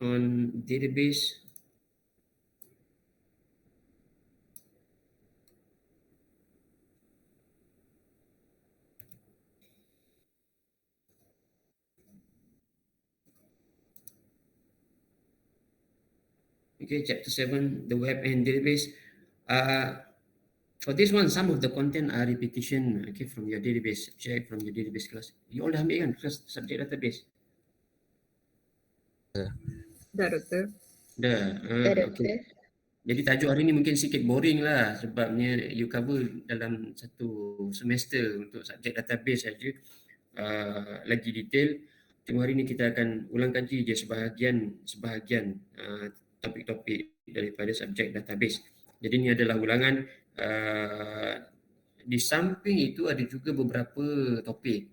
on database. Okay, chapter 7, the web and database. For this one, some of the content are repetition, okay, from your database subject, from your database class. You all dah ambil kan kelas subject database? Dah, Doktor. Dah, okay. Jadi tajuk hari ni mungkin sikit boring lah sebabnya you cover dalam satu semester untuk subjek database saja. Lagi detail. Cuma hari ni kita akan ulang kaji je sebahagian topik-topik daripada subjek database. Jadi ni adalah ulangan. Di samping itu ada juga beberapa topik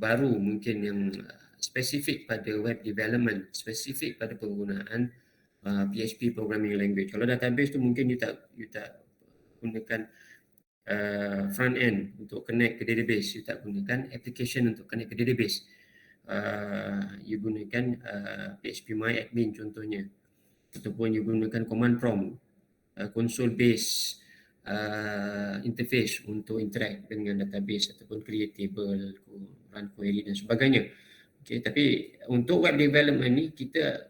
baru mungkin yang spesifik pada web development, spesifik pada penggunaan PHP programming language. Kalau database tu mungkin you tak gunakan front end untuk connect ke database, you tak gunakan application untuk connect ke database. You gunakan PHP MyAdmin contohnya, ataupun you gunakan command prompt, console based interface untuk interact dengan database ataupun create table, run query dan sebagainya. Okay, tapi untuk web development ni kita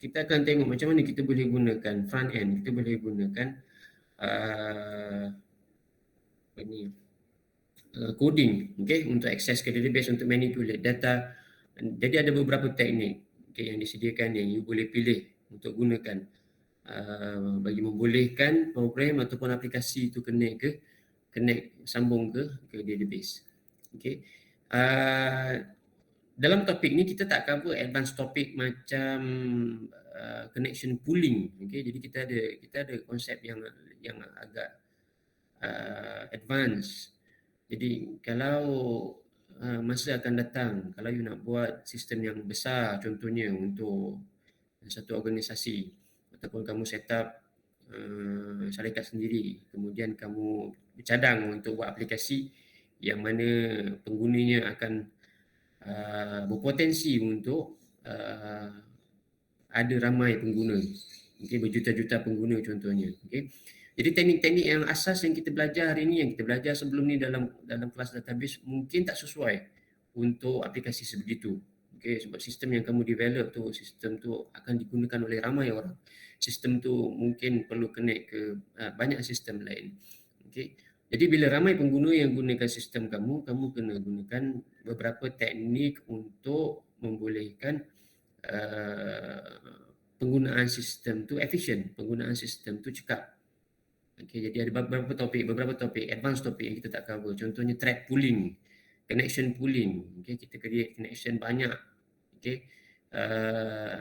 akan tengok macam mana kita boleh gunakan front end, kita boleh gunakan coding, okay, untuk access ke database, untuk manipulate data. Jadi ada beberapa teknik, okay, yang disediakan yang you boleh pilih untuk gunakan bagi membolehkan program ataupun aplikasi itu connect sambung ke database. Okay. Dalam topik ni kita tak cover advanced topik macam connection pooling. Okay, jadi kita ada konsep yang agak advance. Jadi kalau masa akan datang, kalau you nak buat sistem yang besar contohnya untuk satu organisasi, ataupun kamu set up syarikat sendiri, kemudian kamu bercadang untuk buat aplikasi yang mana penggunanya akan berpotensi untuk ada ramai pengguna, okay, berjuta-juta pengguna contohnya. Okay. Jadi teknik-teknik yang asas yang kita belajar hari ini, yang kita belajar sebelum ni dalam kelas database mungkin tak sesuai untuk aplikasi sebegitu. Okay, sebab sistem yang kamu develop tu, sistem tu akan digunakan oleh ramai orang. Sistem tu mungkin perlu connect ke banyak sistem lain. Okay. Jadi bila ramai pengguna yang gunakan sistem kamu kena gunakan beberapa teknik untuk membolehkan penggunaan sistem tu efisien, penggunaan sistem tu cekap. Okay, jadi ada beberapa topik, advanced topik yang kita tak cover. Contohnya thread pooling, connection pooling. Okay, kita create connection banyak. Okay,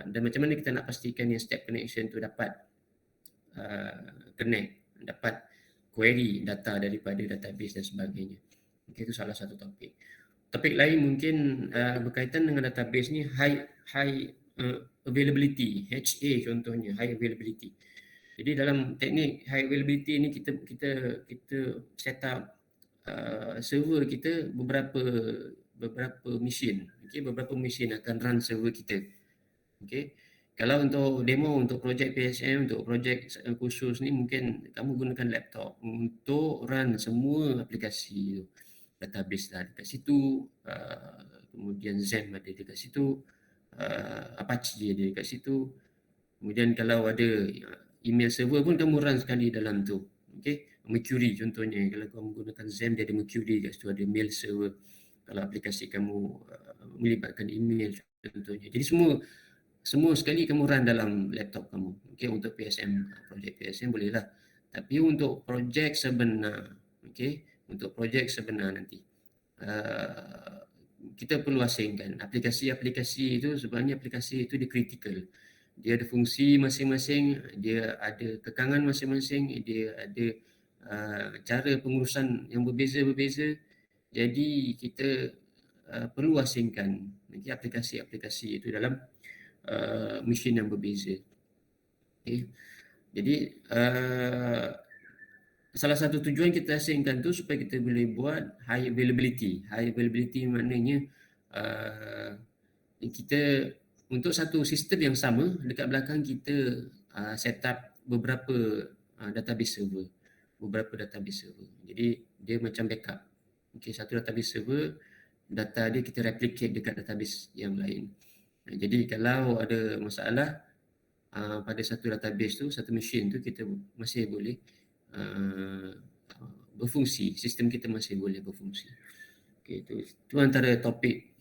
dan macam mana kita nak pastikan yang setiap connection tu dapat connect, dapat query data daripada database dan sebagainya. Okay, itu salah satu topik. Topik lain mungkin berkaitan dengan database ni, high availability, HA contohnya, high availability. Jadi dalam teknik high availability ni kita set up server kita beberapa mesin. Okay, beberapa mesin akan run server kita. Okay. Kalau untuk demo, untuk projek PSM, untuk projek khusus ni mungkin kamu gunakan laptop untuk run semua aplikasi tu. Database dah dekat situ, kemudian XAMPP ada dekat situ, Apache ada dekat situ. Kemudian kalau ada email server pun kamu run sekali dalam tu. Okay. Mercury contohnya, kalau kamu gunakan XAMPP dia ada Mercury kat situ, ada mail server. Kalau aplikasi kamu melibatkan email contohnya. Jadi semua sekali kamu run dalam laptop kamu. Okay, untuk PSM, projek PSM bolehlah. Tapi untuk projek sebenar, okay, untuk projek sebenar nanti, kita perlu asingkan. Aplikasi-aplikasi itu sebenarnya aplikasi itu dia critical. Dia ada fungsi masing-masing, dia ada kekangan masing-masing, dia ada cara pengurusan yang berbeza-berbeza. Jadi kita perlu asingkan aplikasi-aplikasi itu dalam mesin yang berbeza. Okay. Jadi salah satu tujuan kita asingkan tu supaya kita boleh buat high availability. High availability maknanya kita untuk satu sistem yang sama, dekat belakang kita set up beberapa database server. Jadi dia macam backup. Okay, satu database server, data dia kita replicate dekat database yang lain. Jadi kalau ada masalah pada satu database tu, satu machine tu, kita masih boleh berfungsi, sistem kita masih boleh berfungsi. Okay, itu antara topik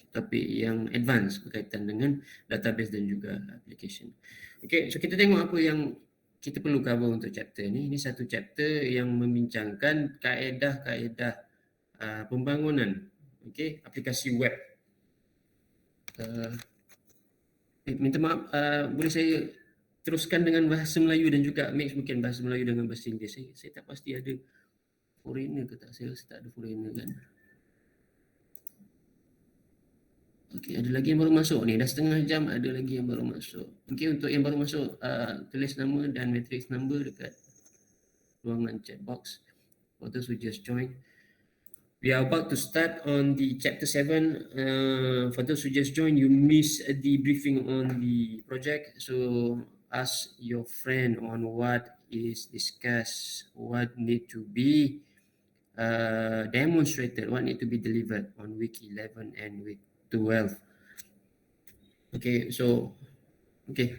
yang advance berkaitan dengan database dan juga application. Okay, so kita tengok apa yang kita perlu cover untuk chapter ni. Ini satu chapter yang membincangkan kaedah-kaedah pembangunan aplikasi web. Minta maaf, boleh saya teruskan dengan bahasa Melayu dan juga mix mungkin bahasa Melayu dengan bahasa Inggeris. Saya tak pasti ada foreigner ke tak. Saya rasa tak ada foreigner kan. Okey, ada lagi yang baru masuk ni. Dah setengah jam, ada lagi yang baru masuk. Okey, untuk yang baru masuk, tulis nama dan matrix number dekat ruangan chat box. For those who just join. We are about to start on the chapter 7. For those who just joined, you missed the briefing on the project. So ask your friend on what is discussed, what need to be demonstrated, what need to be delivered on week 11 and week 12. Okay, so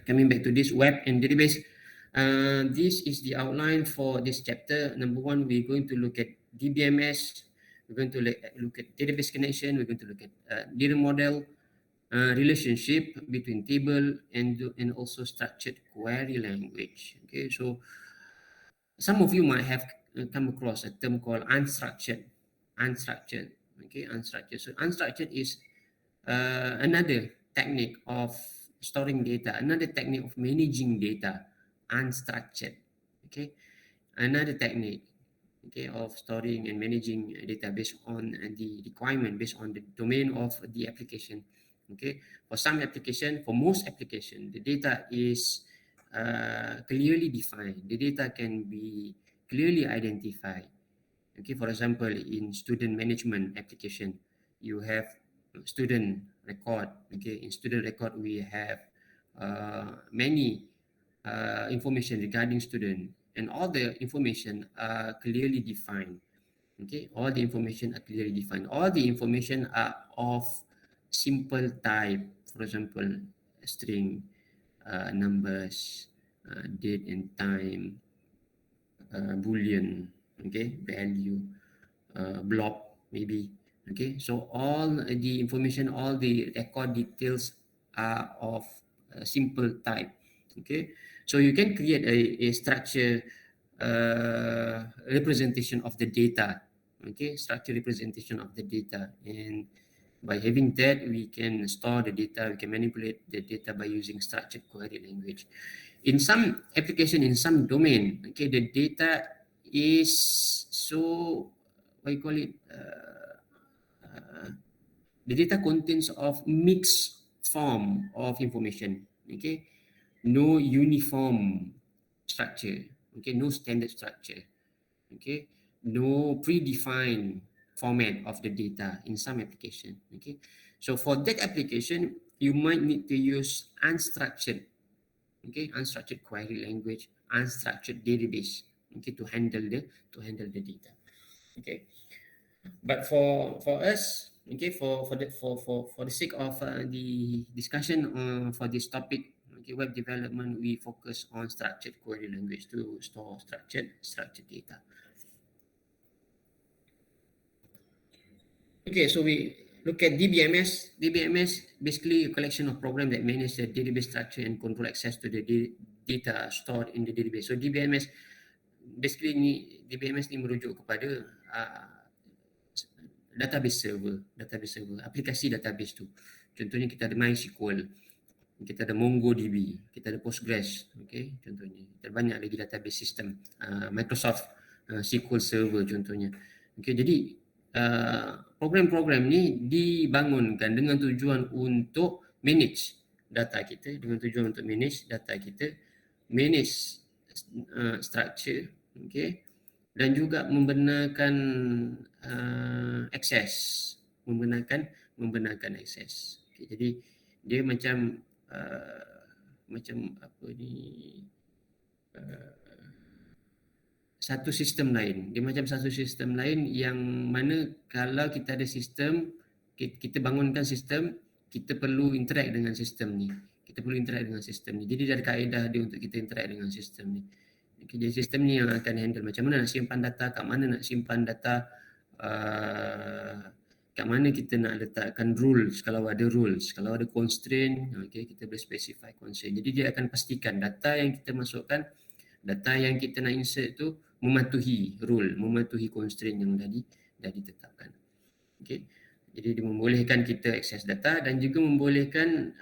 coming back to this web and database, this is the outline for this chapter. Number one, we're going to look at DBMS. We're going to look at database connection. We're going to look at data model, relationship between table and also structured query language. Okay, so some of you might have come across a term called unstructured. Okay, unstructured. So unstructured is another technique of storing data, another technique of managing data, unstructured. Okay, another technique of storing and managing data based on the requirement, based on the domain of the application. Okay, for some application, for most application, the data is clearly defined. The data can be clearly identified. Okay, for example, in student management application, you have student record. Okay, in student record, we have many information regarding student, and all the information are clearly defined. Okay, all the information are clearly defined. All the information are of simple type. For example, string, numbers, date and time, boolean, okay, value, block maybe. Okay, so all the information, all the record details are of simple type. Okay, so you can create a structure representation of the data. Okay, structure representation of the data, and by having that, we can store the data, we can manipulate the data by using structured query language. In some application, in some domain, okay, the data is so, what you call it, the data contains of mixed form of information. Okay, no uniform structure. Okay, no standard structure. Okay, no predefined format of the data in some application. Okay, so for that application, you might need to use unstructured, unstructured query language, unstructured database, to handle the data. Okay, but for us, for the sake of the discussion for this topic, web development, we focus on structured query language to store structured data. Okay, so we look at DBMS. DBMS basically a collection of programs that manage the database structure and control access to the data stored in the database. So DBMS basically DBMS ni merujuk kepada database server, aplikasi database tu. Contohnya kita ada MySQL, kita ada MongoDB, kita ada Postgres, okay, contohnya. Kita ada banyak lagi database system, Microsoft SQL Server contohnya. Okay, jadi program-program ni dibangunkan dengan tujuan untuk manage data kita, manage structure, okay, dan juga membenarkan akses, membenarkan akses. Okay, jadi dia macam macam apa ni, satu sistem lain. Dia macam satu sistem lain yang mana kalau kita ada sistem, kita bangunkan sistem, kita perlu interact dengan sistem ni. Kita perlu interact dengan sistem ni. Jadi ada kaedah dia untuk kita interact dengan sistem ni. Okay, jadi sistem ni yang akan handle macam mana nak simpan data, kat mana nak simpan data, kat mana kita nak letakkan rules, kalau ada rules, kalau ada constraint, okay, kita boleh specify constraint. Jadi dia akan pastikan data yang kita masukkan, data yang kita nak insert tu mematuhi rule, mematuhi constraint yang dah ditetapkan. Okay. Jadi dia membolehkan kita akses data dan juga membolehkan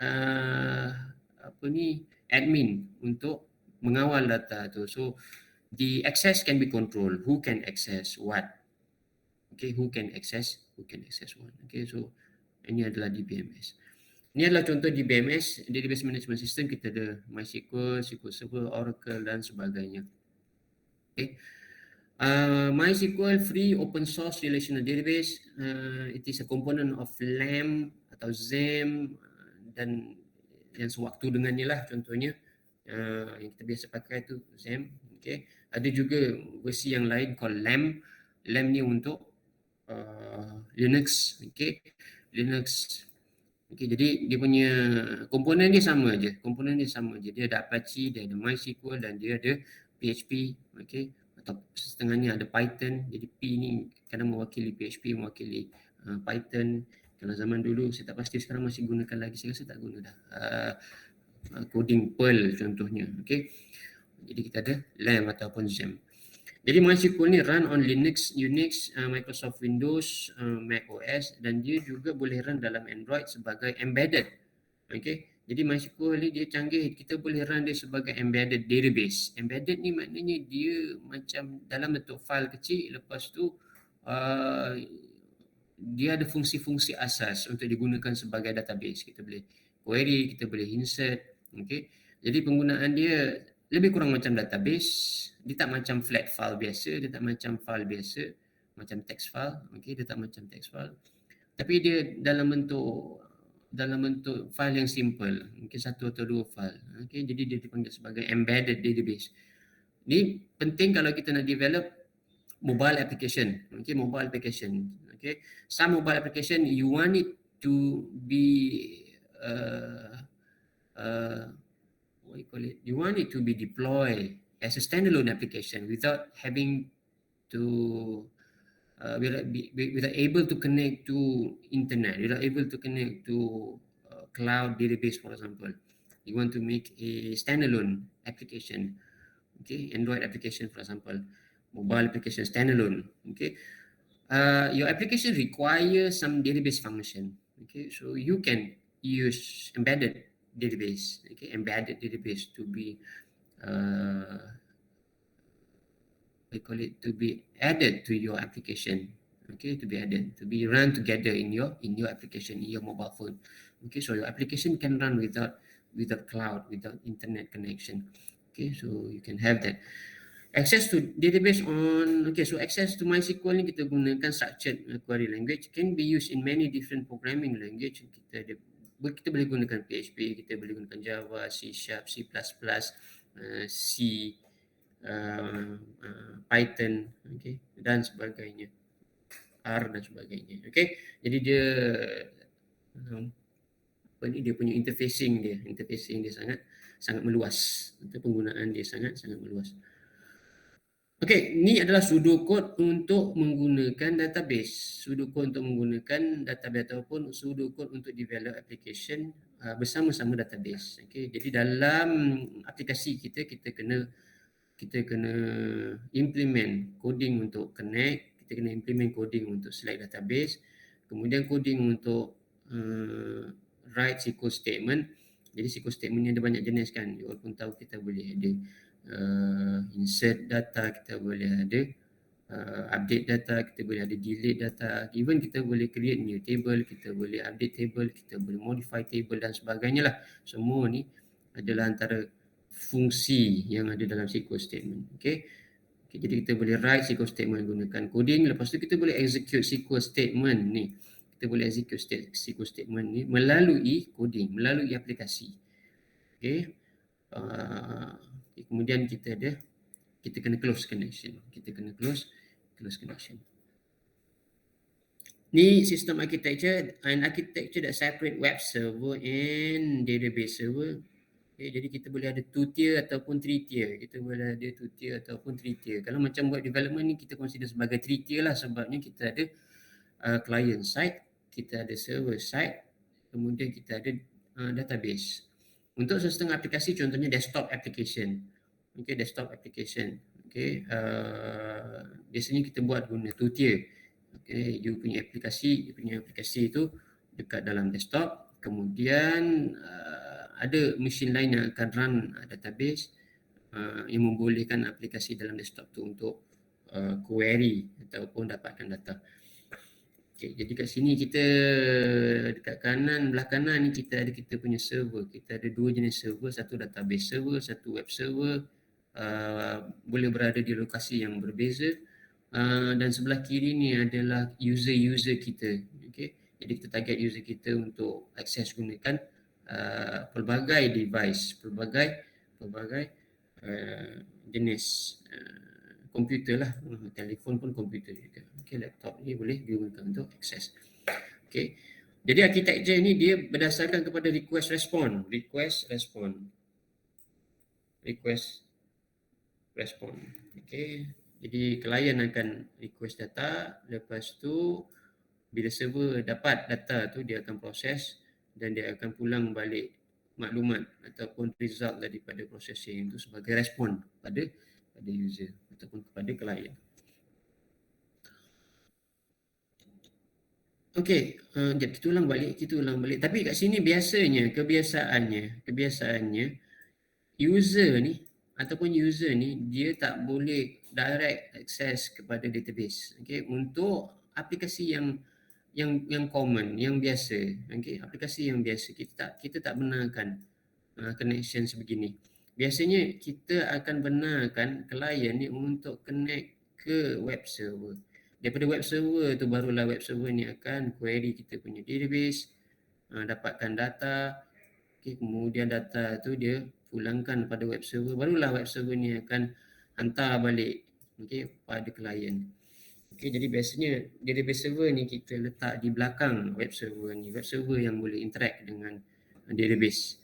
admin untuk mengawal data tu. So the access can be controlled. Who can access what? Okay, who can access what? Okay, so ini adalah DBMS. Ini adalah contoh DBMS, Database Management System. Kita ada MySQL, SQL Server, Oracle dan sebagainya. Okay. MySQL free open source relational database. It is a component of LAMP atau XAMPP dan yang sewaktu dengannya lah contohnya. Yang kita biasa pakai tu XAMPP. Okay. Ada juga versi yang lain called LAMP. LAMP ni untuk Linux. Okay. Linux. Okay, jadi dia punya komponen dia sama aja. Komponen dia sama aja. Dia ada Apache, dia ada MySQL dan dia ada PHP. Okay. Atau setengahnya ada Python. Jadi P ni kadang mewakili PHP, mewakili Python. Kalau zaman dulu saya tak pasti sekarang masih gunakan lagi, saya rasa tak guna dah. Coding Perl contohnya. Okay. Jadi kita ada LAMP ataupun XAMPP. Jadi MySQL ni run on Linux, Unix, Microsoft Windows, Mac OS dan dia juga boleh run dalam Android sebagai embedded. Okay. Jadi MySQL ni dia canggih, kita boleh run dia sebagai embedded database. Embedded ni maknanya dia macam dalam bentuk file kecil, lepas tu dia ada fungsi-fungsi asas untuk digunakan sebagai database. Kita boleh query, kita boleh insert. Okay. Jadi penggunaan dia lebih kurang macam database. Dia tak macam flat file biasa, dia tak macam file biasa, macam text file. Okay, dia tak macam text file. Tapi dia dalam bentuk file yang simple, mungkin satu atau dua file. Okay, jadi dia dipanggil sebagai embedded database. Ini penting kalau kita nak develop mobile application. Okay, mobile application. Okay, some mobile application you want it to be what you call it? You want it to be deployed as a standalone application without having to without able to connect to internet, without able to connect to cloud database, for example. You want to make a standalone application, okay, Android application, for example, mobile application standalone, okay. Your application requires some database function, okay. So you can use embedded database, okay, embedded database to be we call it to be added to your application, okay, to be added, to be run together in your application, in your mobile phone. Okay, so your application can run without cloud, without internet connection. Okay, so you can have that. Access to database on, okay, so access to MySQL ni kita gunakan structured query language, can be used in many different programming language. Kita boleh gunakan PHP, kita boleh gunakan Java, C#, C++, C, Python, okay, dan sebagainya, R dan sebagainya. Okay, jadi dia dia punya interfacing dia sangat meluas. Untuk penggunaan dia sangat meluas. Okay, ini adalah pseudocode untuk menggunakan database. Pseudocode untuk menggunakan database ataupun pseudocode untuk develop application bersama-sama database. Okay, jadi dalam aplikasi kita kena implement coding untuk connect, kita kena implement coding untuk select database, kemudian coding untuk write SQL statement. Jadi SQL statement ni ada banyak jenis kan. You all pun tahu kita boleh ada insert data, kita boleh ada update data, kita boleh ada delete data, even kita boleh create new table, kita boleh update table, kita boleh modify table dan sebagainya lah. Semua ni adalah antara fungsi yang ada dalam SQL statement. Okay, jadi kita boleh write SQL statement gunakan coding, lepas tu kita boleh execute SQL statement ni. Kita boleh execute SQL statement ni melalui coding, melalui aplikasi. Okey. Kemudian kita kena close connection. Kita kena close connection. Ni sistem architecture, an architecture that separate web server and database server. Okay, jadi kita boleh ada 2 tier ataupun 3 tier. Kita boleh ada 2 tier ataupun 3 tier. Kalau macam buat development ni kita consider sebagai 3 tier lah, sebabnya kita ada client side, kita ada server side, kemudian kita ada database. Untuk setengah aplikasi, contohnya desktop application. Okay, desktop application. Okay, biasanya kita buat guna 2 tier. Okay, dia punya aplikasi itu dekat dalam desktop. Kemudian ada mesin lain yang akan run database yang membolehkan aplikasi dalam desktop tu untuk query ataupun dapatkan data. Okay, jadi kat sini kita dekat belah kanan ni kita punya server. Kita ada 2 jenis server, satu database server, satu web server. Boleh berada di lokasi yang berbeza. Dan sebelah kiri ni adalah user kita. Okay, jadi kita target user kita untuk akses gunakan pelbagai device, pelbagai jenis komputer lah. Telefon pun komputer juga. Okay, laptop ni boleh digunakan untuk akses. Okay, jadi architecture ni dia berdasarkan kepada request respon. Okay, jadi klien akan request data, lepas tu bila server dapat data tu dia akan proses dan dia akan pulang balik maklumat ataupun result daripada processing itu sebagai respon pada user ataupun kepada klien. Okey, kita ulang balik. Tapi kat sini biasanya kebiasaannya user ni dia tak boleh direct access kepada database. Okey, untuk aplikasi yang common, yang biasa. Okey, aplikasi yang biasa kita tak benarkan connection sebegini. Biasanya kita akan benarkan klien ni untuk connect ke web server. Daripada web server tu barulah web server ni akan query kita punya database, dapatkan data. Okay, kemudian data tu dia pulangkan pada web server, barulah web server ni akan hantar balik pada klien. Okay, jadi biasanya database server ni kita letak di belakang web server ni. Web server yang boleh interact dengan database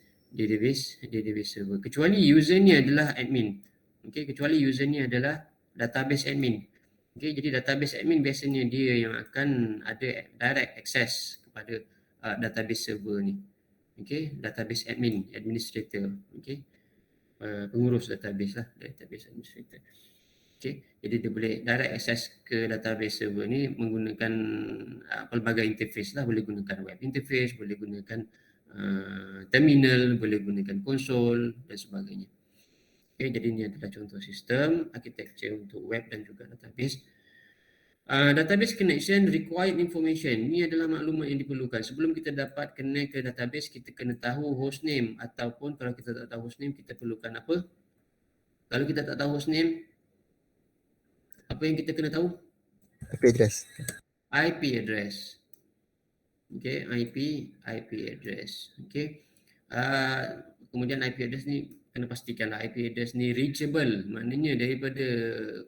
server. Kecuali user ni adalah admin. Okay, kecuali user ni adalah database admin. Okay, jadi database admin biasanya dia yang akan ada direct access kepada database server ni. Okay, database administrator. Okay, pengurus database lah, database administrator. Okay, jadi dia boleh direct access ke database server ni menggunakan pelbagai interface lah. Boleh gunakan web interface, boleh gunakan terminal, boleh gunakan konsol dan sebagainya. Okay, jadi ini adalah contoh sistem architecture untuk web dan juga database. Database connection required information. Ini adalah maklumat yang diperlukan. Sebelum kita dapat connect ke database, kita kena tahu hostname, ataupun kalau kita tak tahu hostname, kita perlukan apa? Kalau kita tak tahu hostname, apa yang kita kena tahu? IP address. IP address. Okay, IP address. Okay. Kemudian IP address ni kena pastikanlah IP address ni reachable. Maknanya daripada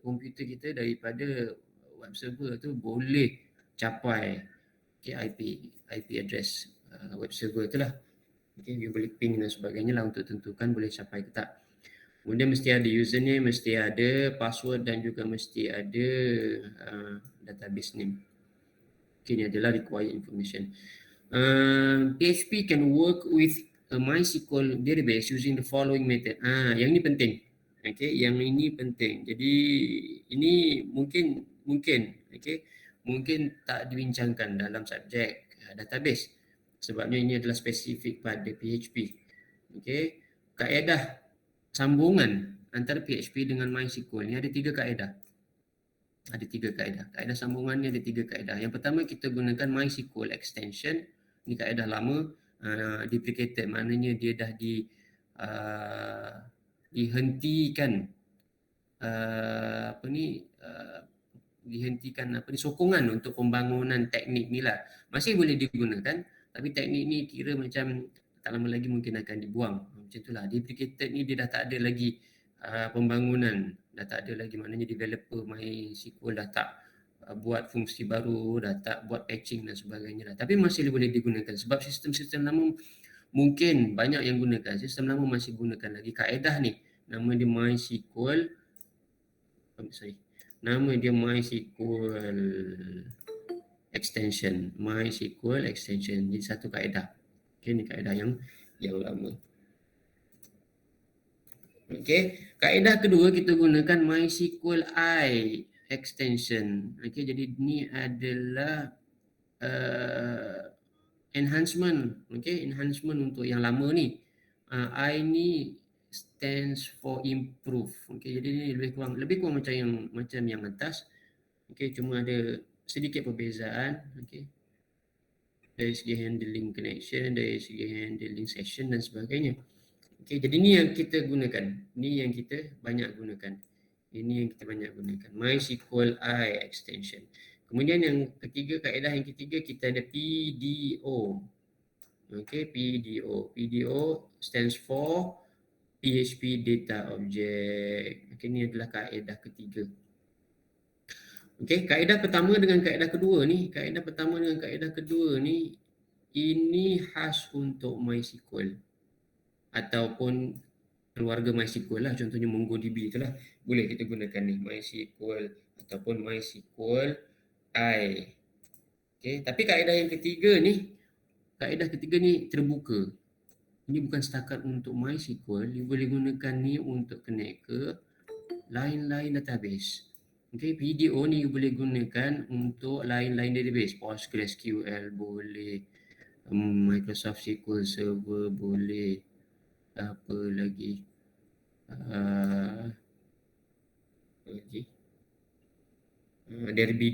komputer kita, daripada web server tu boleh capai IP address web server tu lah. Okay, you boleh ping dan sebagainya lah untuk tentukan boleh capai ke tak. Kemudian mesti ada username, mesti ada password dan juga mesti ada database name. Okay, ini adalah required information. PHP can work with a MySQL database using the following method. Yang ini penting. Okay, yang ini penting. Jadi ini mungkin tak dibincangkan dalam subjek database sebabnya ini adalah spesifik pada PHP. Okay, kaedah sambungan antara PHP dengan MySQL ni ada 3 kaedah. Kaedah sambungan ni ada 3 kaedah. Yang pertama kita gunakan MySQL extension. Ini kaedah lama, deprecated, maknanya dia dah dihentikan sokongan untuk pembangunan teknik ni lah. Masih boleh digunakan, tapi teknik ni kira macam tak lama lagi mungkin akan dibuang. macam itulah. Deprecated ni dia dah tak ada lagi pembangunan, dah tak ada lagi, maknanya developer MySQL dah tak buat fungsi baru, dah tak buat patching dan sebagainya lah. Tapi masih boleh digunakan sebab sistem-sistem lama mungkin banyak yang gunakan, sistem lama masih gunakan lagi kaedah ni. Nama dia MySQL, nama dia MySQL extension, MySQL extension. Jadi satu kaedah. Okey, ni kaedah yang lama. Okey, kaedah kedua kita gunakan MySQL extension. Okey, jadi ni adalah enhancement. Okey, enhancement untuk yang lama ni. I ni stands for improve. Okey, jadi ni lebih kurang macam yang atas. Okey, cuma ada sedikit perbezaan. Okey, dari segi handling connection, dari segi handling session dan sebagainya. Okey, jadi ni yang kita gunakan. Ni yang kita banyak gunakan. Ini yang kita banyak gunakan. MySQL extension. Kemudian yang ketiga, kaedah yang ketiga kita ada PDO. Okey, PDO. PDO stands for PHP Data Object. Okey, ni adalah kaedah ketiga. Okey, kaedah pertama dengan kaedah kedua ni, ini khas untuk MySQL ataupun keluarga MySQL lah, contohnya MongoDB itulah, boleh kita gunakan ni MySQL ataupun MySQL I. Okey, tapi kaedah ketiga ni terbuka. Ini bukan setakat untuk MySQL, you boleh gunakan ni untuk connect ke lain-lain database. Okey, PDO ni you boleh gunakan untuk lain-lain database, PostgreSQL boleh, Microsoft SQL Server boleh, apa lagi?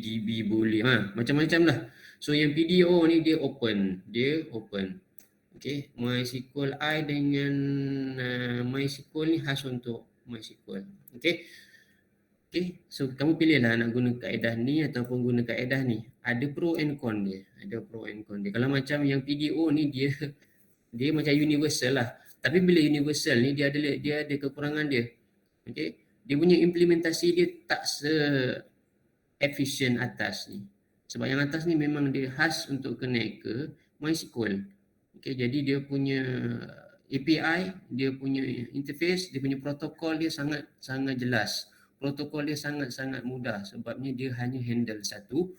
DB boleh, macam-macam lah. So yang PDO ni dia open. Okey, MySQL I dengan MySQL ni khas untuk MySQL. Okey. Okey, so kamu pilihlah nak guna kaedah ni ataupun guna kaedah ni. Ada pro and con dia. Kalau macam yang PDO ni dia macam universal lah. Tapi bila universal ni dia ada kekurangan dia. Okey, dia punya implementasi dia tak efficient atas ni. Sebab yang atas ni memang dia khas untuk connect ke MySQL. Okey, jadi dia punya API, dia punya interface, dia punya protokol dia sangat jelas. Protokol dia sangat mudah sebabnya dia hanya handle satu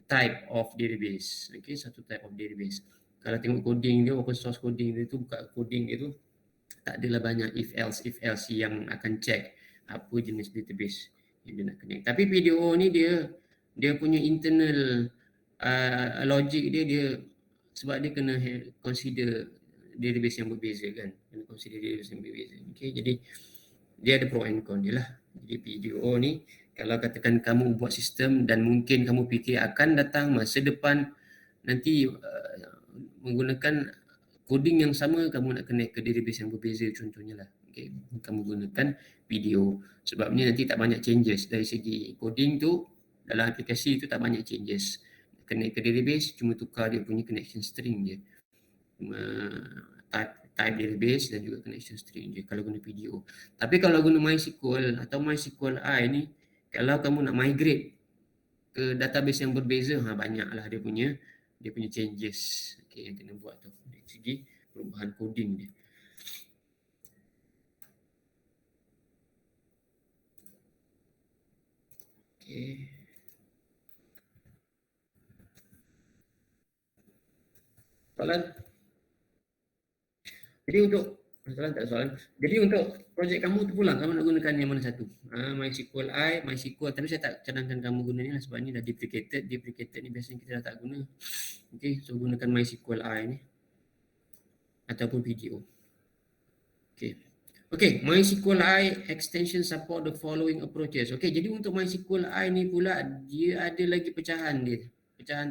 type of database. Okey, satu type of database. Kalau tengok coding dia, open source coding dia tu, buka coding dia tu, tak adalah banyak if else yang akan check apa jenis database yang dia nak connect. Tapi PDO ni dia punya internal logic dia sebab dia kena consider database yang berbeza kan. Okey, jadi dia ada pro and con dia lah. Jadi PDO ni kalau katakan kamu buat sistem dan mungkin kamu fikir akan datang masa depan nanti menggunakan coding yang sama, kamu nak connect ke database yang berbeza contohnya lah. Okay, kamu gunakan PDO sebabnya nanti tak banyak changes dari segi coding tu, dalam aplikasi tu tak banyak changes. Connect ke database cuma tukar dia punya connection string je, type database dan juga connection string je kalau guna PDO. Tapi kalau guna MySQL atau MySQL I ni, kalau kamu nak migrate ke database yang berbeza, banyaklah dia punya changes yang kena buat tu dari segi perubahan coding dia. Okey. Soalan? Jadi untuk Jadi untuk projek kamu tu pula, kamu nak gunakan yang mana satu? MySQL I, MySQL, tapi saya tak cadangkan kamu guna ni lah sebab ni dah deprecated. Deprecated ni biasanya kita dah tak guna. Okey, so gunakan MySQL I ni ataupun PDO. Okey, MySQL I extension support the following approaches. Okey, jadi untuk MySQL I ni pula dia ada lagi pecahan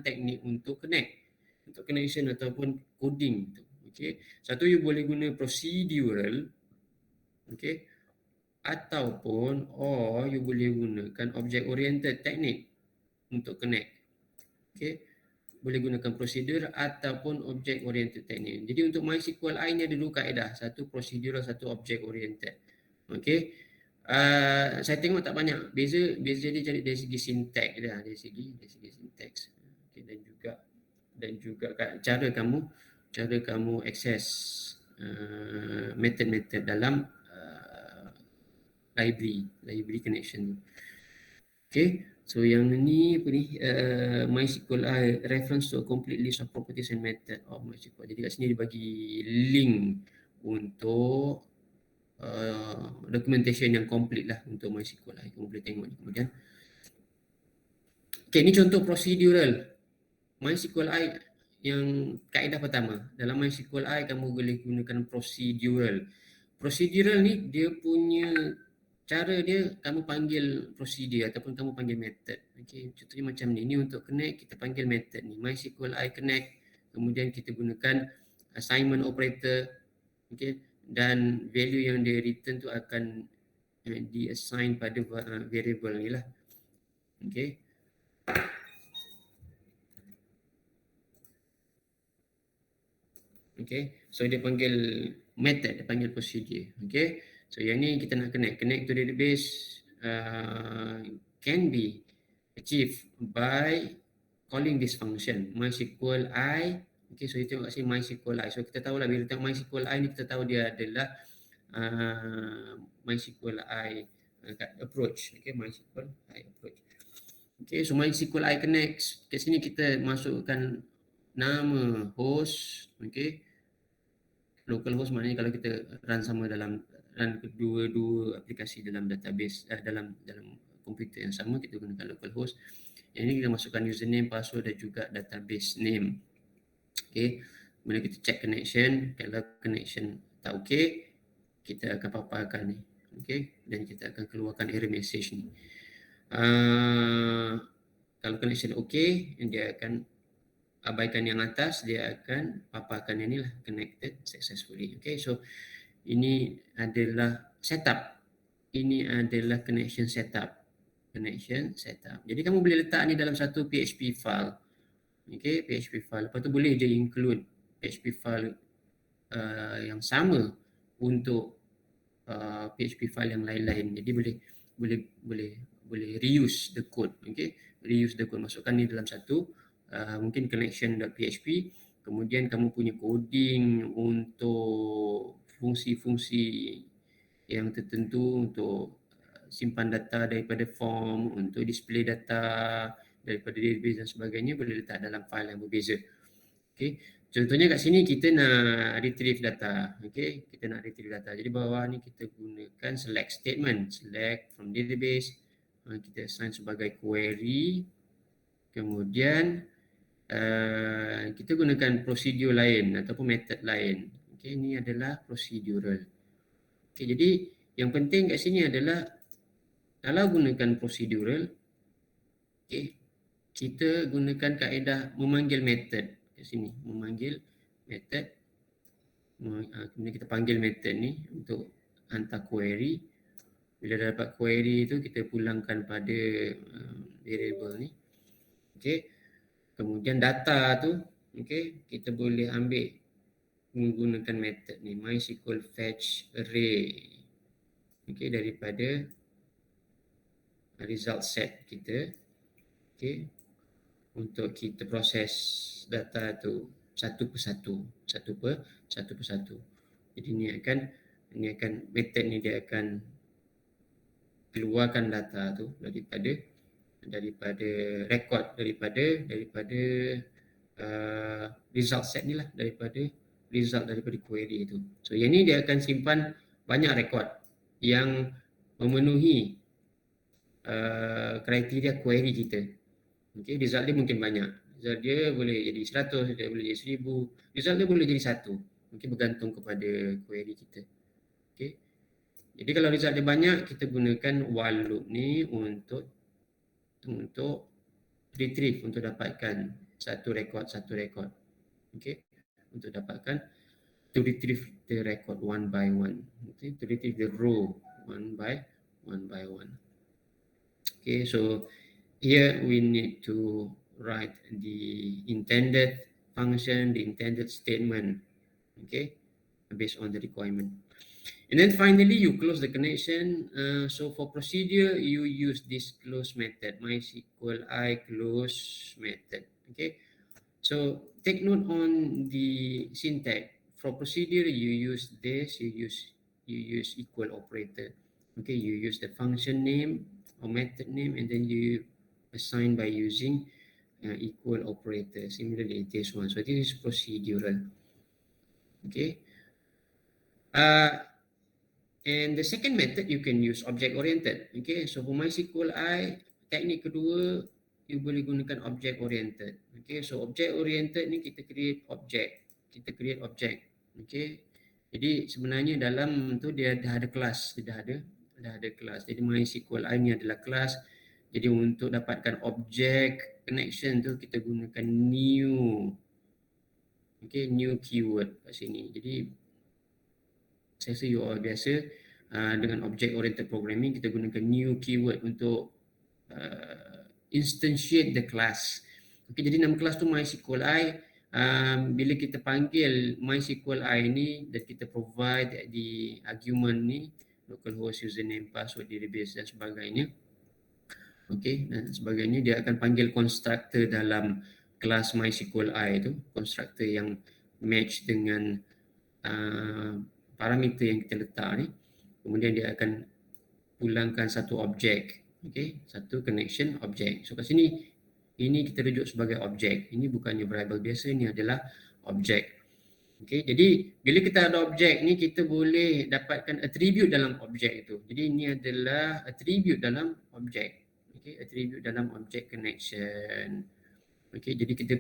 teknik untuk connect, untuk connection ataupun coding tu. Okey, satu you boleh guna procedural, okey, ataupun you boleh gunakan object oriented teknik untuk connect. Okey, boleh gunakan prosedur ataupun object oriented technique. Jadi untuk MySQL ni ada dua kaedah, satu procedural, satu object oriented. Okey. Saya tengok tak banyak beza dia dari segi sintax dia, dari segi sintax. Okey, dan juga cara kamu akses method dalam library connection. Okay, so yang ni apa ni, MySQL reference to a complete list of properties and method of MySQL. Jadi kat sini dia bagi link untuk documentation yang complete lah untuk MySQL. Kamu boleh tengok ni kemudian. Okay, ni contoh procedural MySQL yang kaedah pertama. Dalam MySQL kamu boleh gunakan procedural. Procedural ni dia punya cara dia, kamu panggil prosedur ataupun kamu panggil method. Okey, contohnya macam ni. Ni untuk connect kita panggil method ni. MySQL connect. Kemudian kita gunakan assignment operator. Okey, dan value yang dia return tu akan di-assign pada variable ni lah. Okey. Okay, so dia panggil method, dia panggil procedure. Okay, so yang ni kita nak connect to database can be achieved by calling this function MySQL I. Okay, so kita tengok kat sini MySQL I. So kita tahu lah bila tengok MySQL I ni kita tahu dia adalah MySQL I approach. Okay, MySQL I approach. Okay, so MySQL I connect. Kat sini kita masukkan nama host. Okay, local host maknanya kalau kita run sama dalam dua aplikasi dalam database, dalam komputer yang sama, kita gunakan local host. Yang ini kita masukkan username, password dan juga database name. Okay, kemudian kita check connection. Kalau connection tak okay, kita akan paparkan ni. Okay, dan kita akan keluarkan error message ni. Kalau connection okay, dia akan abaikan yang atas, dia akan paparkan yang ni lah, connected successfully. Okay, so ini adalah setup. Ini adalah connection setup. Jadi kamu boleh letak ni dalam satu PHP file. Okay, PHP file. Lepas tu boleh je include PHP file yang sama untuk PHP file yang lain-lain. Jadi boleh reuse the code. Okay, reuse the code, masukkan ni dalam satu mungkin connection.php, kemudian kamu punya coding untuk fungsi-fungsi yang tertentu, untuk simpan data daripada form, untuk display data daripada database dan sebagainya, boleh letak dalam file yang berbeza. Okay, contohnya kat sini kita nak retrieve data. Okay, kita nak retrieve data. Jadi bawah ni kita gunakan select statement, select from database. Kita assign sebagai query. Kemudian kita gunakan prosedur lain ataupun method lain. Okay, ini adalah procedural. Okay, jadi yang penting kat sini adalah kalau gunakan procedural, okay, kita gunakan kaedah memanggil method kat sini, memanggil method. Kemudian kita panggil method ni untuk hantar query. Bila dah dapat query tu, kita pulangkan pada variable ni. Okay, kemudian data tu, okay, kita boleh ambil menggunakan method ni, MySQL fetch array. Okay, daripada result set kita. Okay, untuk kita proses data tu satu persatu. Jadi ni akan method ni dia akan keluarkan data tu daripada record, daripada result set ni lah, daripada result daripada query tu. So yang ni dia akan simpan banyak record yang memenuhi kriteria query kita. Okay, result dia mungkin banyak. Result dia boleh jadi 100, dia boleh jadi 1000. Result dia boleh jadi 1. Mungkin bergantung kepada query kita. Okay, jadi kalau result dia banyak, kita gunakan while loop ni untuk retrieve, untuk dapatkan satu record. Okay, untuk dapatkan, to retrieve the record one by one. Okay, to retrieve the row one by one. Okay, so here we need to write the intended function, the intended statement, okay, based on the requirement. And then finally, you close the connection. So for procedure, you use this close method, MySQLi close method. Okay. So take note on the syntax. For procedure, you use this. You use equal operator. Okay. You use the function name or method name, and then you assign by using equal operator. Similarly, this one. So this is procedural. Okay. And the second method, you can use object-oriented. Okay, so for MySQLi, teknik kedua, you boleh gunakan object-oriented. Okay, so object-oriented ni kita create object. Kita create object. Okay, jadi sebenarnya dalam tu dia dah ada kelas. Dia dah ada kelas. Jadi MySQLi ni adalah kelas. Jadi untuk dapatkan object connection tu, kita gunakan new. Okay, new keyword kat sini. Jadi saya rasa you all biasa dengan object oriented programming, kita gunakan new keyword untuk instantiate the class. Okay, jadi nama kelas tu MySQLi. Bila kita panggil MySQLi ni dan kita provide di argument ni, localhost, username, password, database dan sebagainya. Okay, dan sebagainya, dia akan panggil constructor dalam kelas MySQLi tu, constructor yang match dengan parameter yang kita letak ni. Kemudian dia akan pulangkan satu objek, okay, satu connection object. So kat sini ini kita rujuk sebagai objek. Ini bukannya variable biasa, ini adalah objek. Okay, jadi bila kita ada objek ni, kita boleh dapatkan attribute dalam objek itu. Jadi ini adalah attribute dalam objek. Okay, attribute dalam objek connection. Okay, jadi kita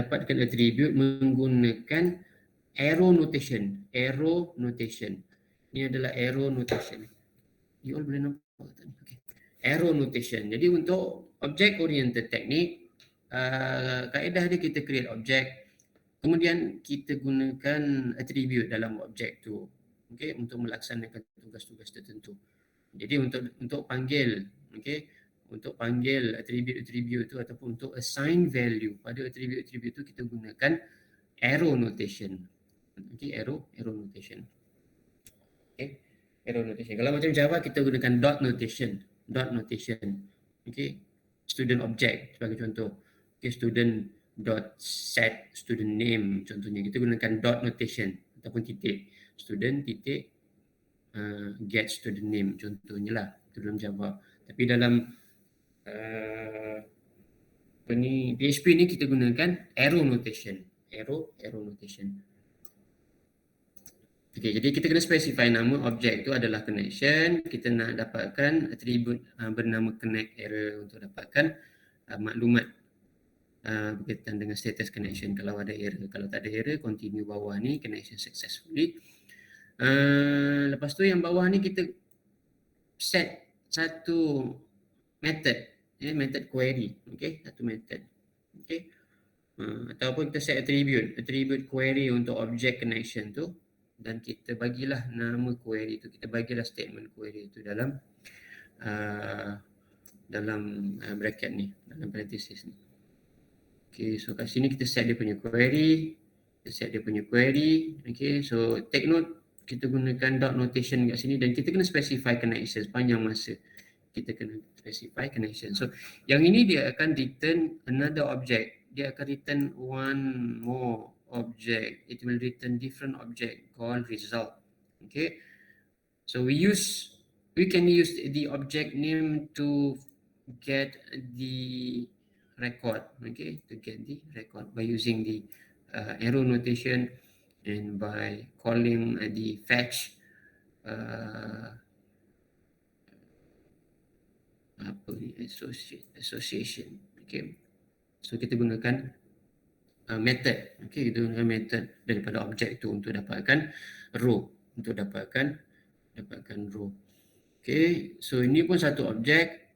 dapatkan attribute menggunakan arrow notation. Arrow notation. Ini adalah arrow notation. You all boleh nampak tak ni? Okay. Arrow notation. Jadi untuk object oriented teknik, kaedah dia kita create object, kemudian kita gunakan attribute dalam objek tu, okay, untuk melaksanakan tugas-tugas tertentu. Jadi untuk panggil, okay, untuk panggil attribute tu ataupun untuk assign value pada attribute tu, kita gunakan arrow notation. Okay, arrow notation. Okay, arrow notation. Kalau macam Java, kita gunakan dot notation. Okay, student object sebagai contoh. Okay, student dot set student name contohnya, kita gunakan dot notation ataupun titik. Student titik get student name contohnya lah, itu dalam Java. Tapi dalam PHP ni kita gunakan arrow notation. Arrow notation. Okay, jadi kita kena specify nama objek itu adalah connection. Kita nak dapatkan atribut bernama connect error untuk dapatkan maklumat berkaitan dengan status connection kalau ada error. Kalau tak ada error, continue bawah ni, connection successfully. Lepas tu yang bawah ni kita set satu method, method query. Okay, satu method. Okay, ataupun kita set attribute query untuk object connection tu, dan kita bagilah nama query tu, kita bagilah statement query tu dalam bracket ni, dalam parenthesis ni. Okay, so kat sini kita set dia punya query, okay, so take note, kita gunakan dot notation kat sini dan kita kena specify connection sepanjang masa. Kita kena specify connection. So yang ini dia akan return another object. Dia akan return one more object. It will return different object called result. Okay, so we can use the object name to get the record. Okay, to get the record by using the arrow notation and by calling the fetch association. Okay, so kita gunakan method. Okay, kita gunakan method daripada objek tu untuk dapatkan row, row. Okay, so ini pun satu objek.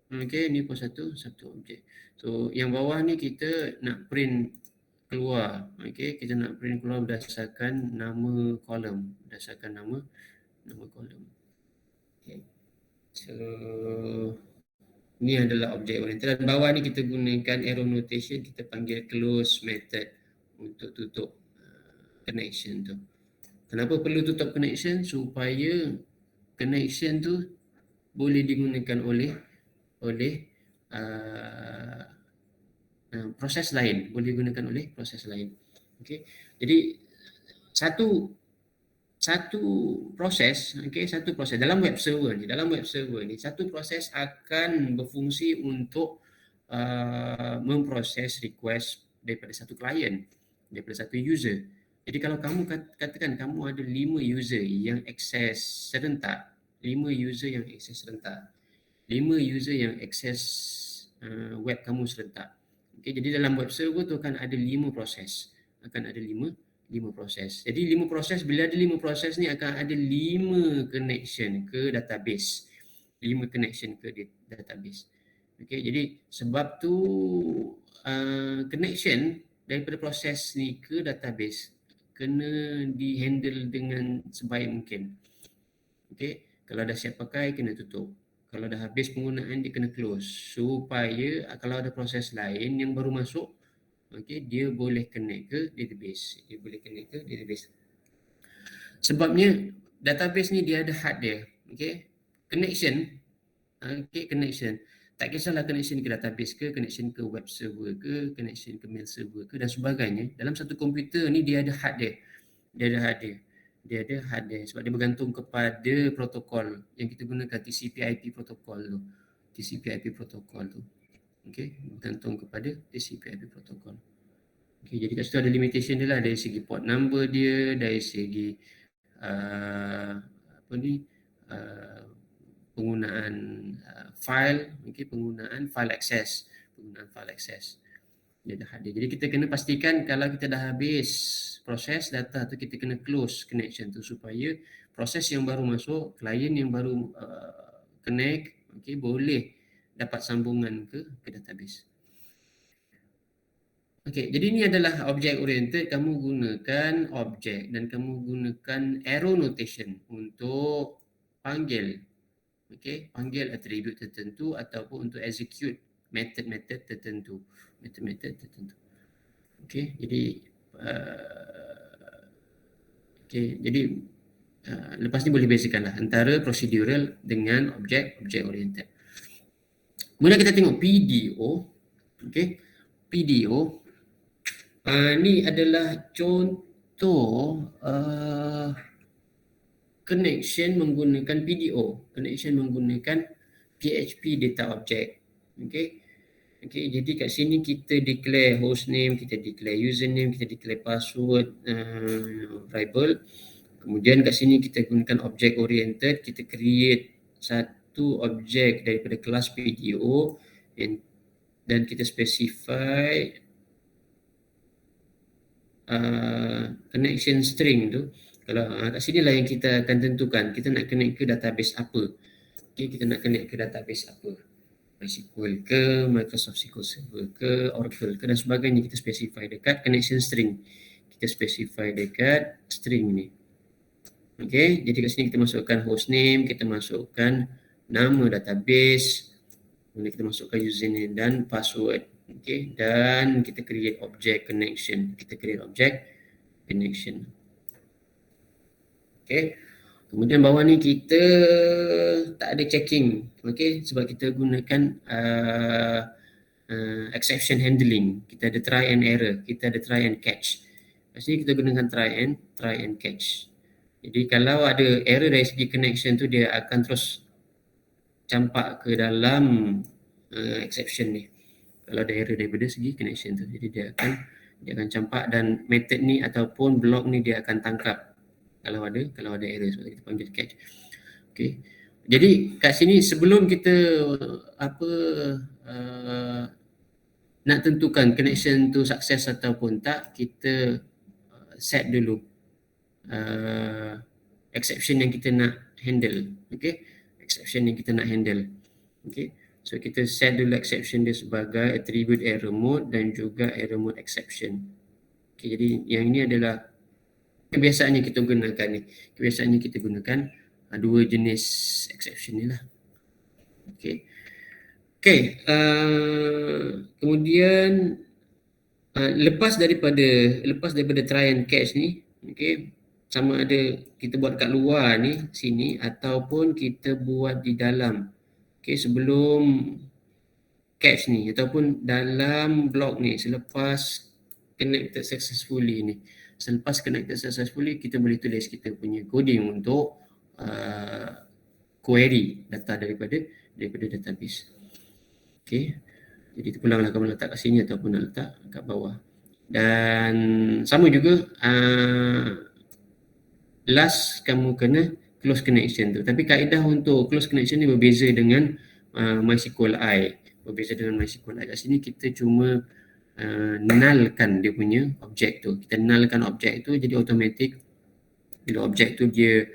Okay, ini pun satu objek. So yang bawah ni kita nak print keluar. Okay, kita nak print keluar berdasarkan nama kolom, Okay, so Ini adalah object oriented. Dan bawah ni kita gunakan arrow notation, kita panggil close method untuk tutup connection tu. Kenapa perlu tutup connection? Supaya connection tu boleh digunakan oleh proses lain, boleh digunakan oleh proses lain. Okey. Jadi satu proses, satu proses dalam web server ni, satu proses akan berfungsi untuk memproses request daripada satu klien, daripada satu user. Jadi kalau kamu katakan kamu ada 5 user yang akses serentak, 5 user yang akses serentak, 5 user yang akses web kamu serentak. Jadi dalam web server tu akan ada 5 proses. Lima proses. Jadi 5 proses, bila ada 5 proses ni akan ada 5 connection ke database. 5 connection ke database. Jadi sebab tu connection daripada proses ni ke database kena dihandle dengan sebaik mungkin. Kalau dah siap pakai kena tutup. Kalau dah habis penggunaan dia kena close supaya kalau ada proses lain yang baru masuk, dia boleh connect ke database. Sebabnya database ni dia ada hard dia. Connection. Connection. Tak kisahlah connection ke database ke, connection ke web server ke, connection ke mail server ke dan sebagainya. Dalam satu komputer ni dia ada hard dia. Dia ada hard dia sebab dia bergantung kepada protokol yang kita gunakan, TCP/IP protokol tu. Bergantung kepada TCP/IP protokol. Jadi kat situ ada limitation dia lah dari segi port number dia, dari segi penggunaan file, penggunaan file access. Dia dah ada. Jadi kita kena pastikan kalau kita dah habis proses data tu, kita kena close connection tu supaya proses yang baru masuk, klien yang baru connect, boleh dapat sambungan ke database. Jadi ini adalah object oriented. Kamu gunakan object dan kamu gunakan arrow notation untuk panggil attribute tertentu ataupun untuk execute method tertentu. Jadi lepas ni boleh bezakanlah antara procedural dengan object oriented. Kemudian kita tengok PDO. PDO ni adalah contoh connection menggunakan PDO, connection menggunakan PHP data object. Jadi kat sini kita declare hostname, kita declare username, kita declare password variable. Kemudian kat sini kita gunakan object oriented, kita create satu objek daripada kelas PDO dan kita specify connection string tu. Kalau kat sini lah yang kita akan tentukan kita nak connect ke database apa. Kita nak connect ke database apa. MySQL ke, Microsoft SQL Server ke, Oracle ke dan sebagainya, kita specify dekat connection string. Kita specify dekat string ni. Jadi kat sini kita masukkan hostname, kita masukkan nama database, kemudian kita masukkan username dan password. Dan kita create object connection. Kemudian bawah ni kita tak ada checking, sebab kita gunakan exception handling. Kita ada try and error, kita ada try and catch. Kat sini kita gunakan try and catch. Jadi kalau ada error dari segi connection tu, dia akan terus campak ke dalam exception ni. Kalau ada error daripada segi connection tu, jadi dia akan campak dan method ni ataupun block ni dia akan tangkap kalau ada error, sebab kita panggil catch. Jadi kat sini sebelum kita nak tentukan connection tu sukses ataupun tak, kita set dulu exception yang kita nak handle. So kita set dulu exception dia sebagai attribute error mode dan juga error mode exception. Jadi yang ini adalah kebiasaannya kita gunakan dua jenis exception ni lah. Okey, kemudian lepas daripada try and catch ni, okey, sama ada kita buat kat luar ni, sini, ataupun kita buat di dalam. Okey, sebelum catch ni ataupun dalam block ni, selepas connected successfully ni. Selepas connected successfully, kita boleh tulis kita punya coding untuk query data daripada database. Okey. Jadi terpulanglah kamu letak kat sini ataupun nak letak kat bawah. Dan sama juga last kamu kena close connection tu. Tapi kaedah untuk close connection ni berbeza dengan MySQLi. Berbeza dengan MySQLi. Kat sini kita cuma nullkan dia punya objek tu. Kita nullkan objek tu, jadi automatic bila objek tu dia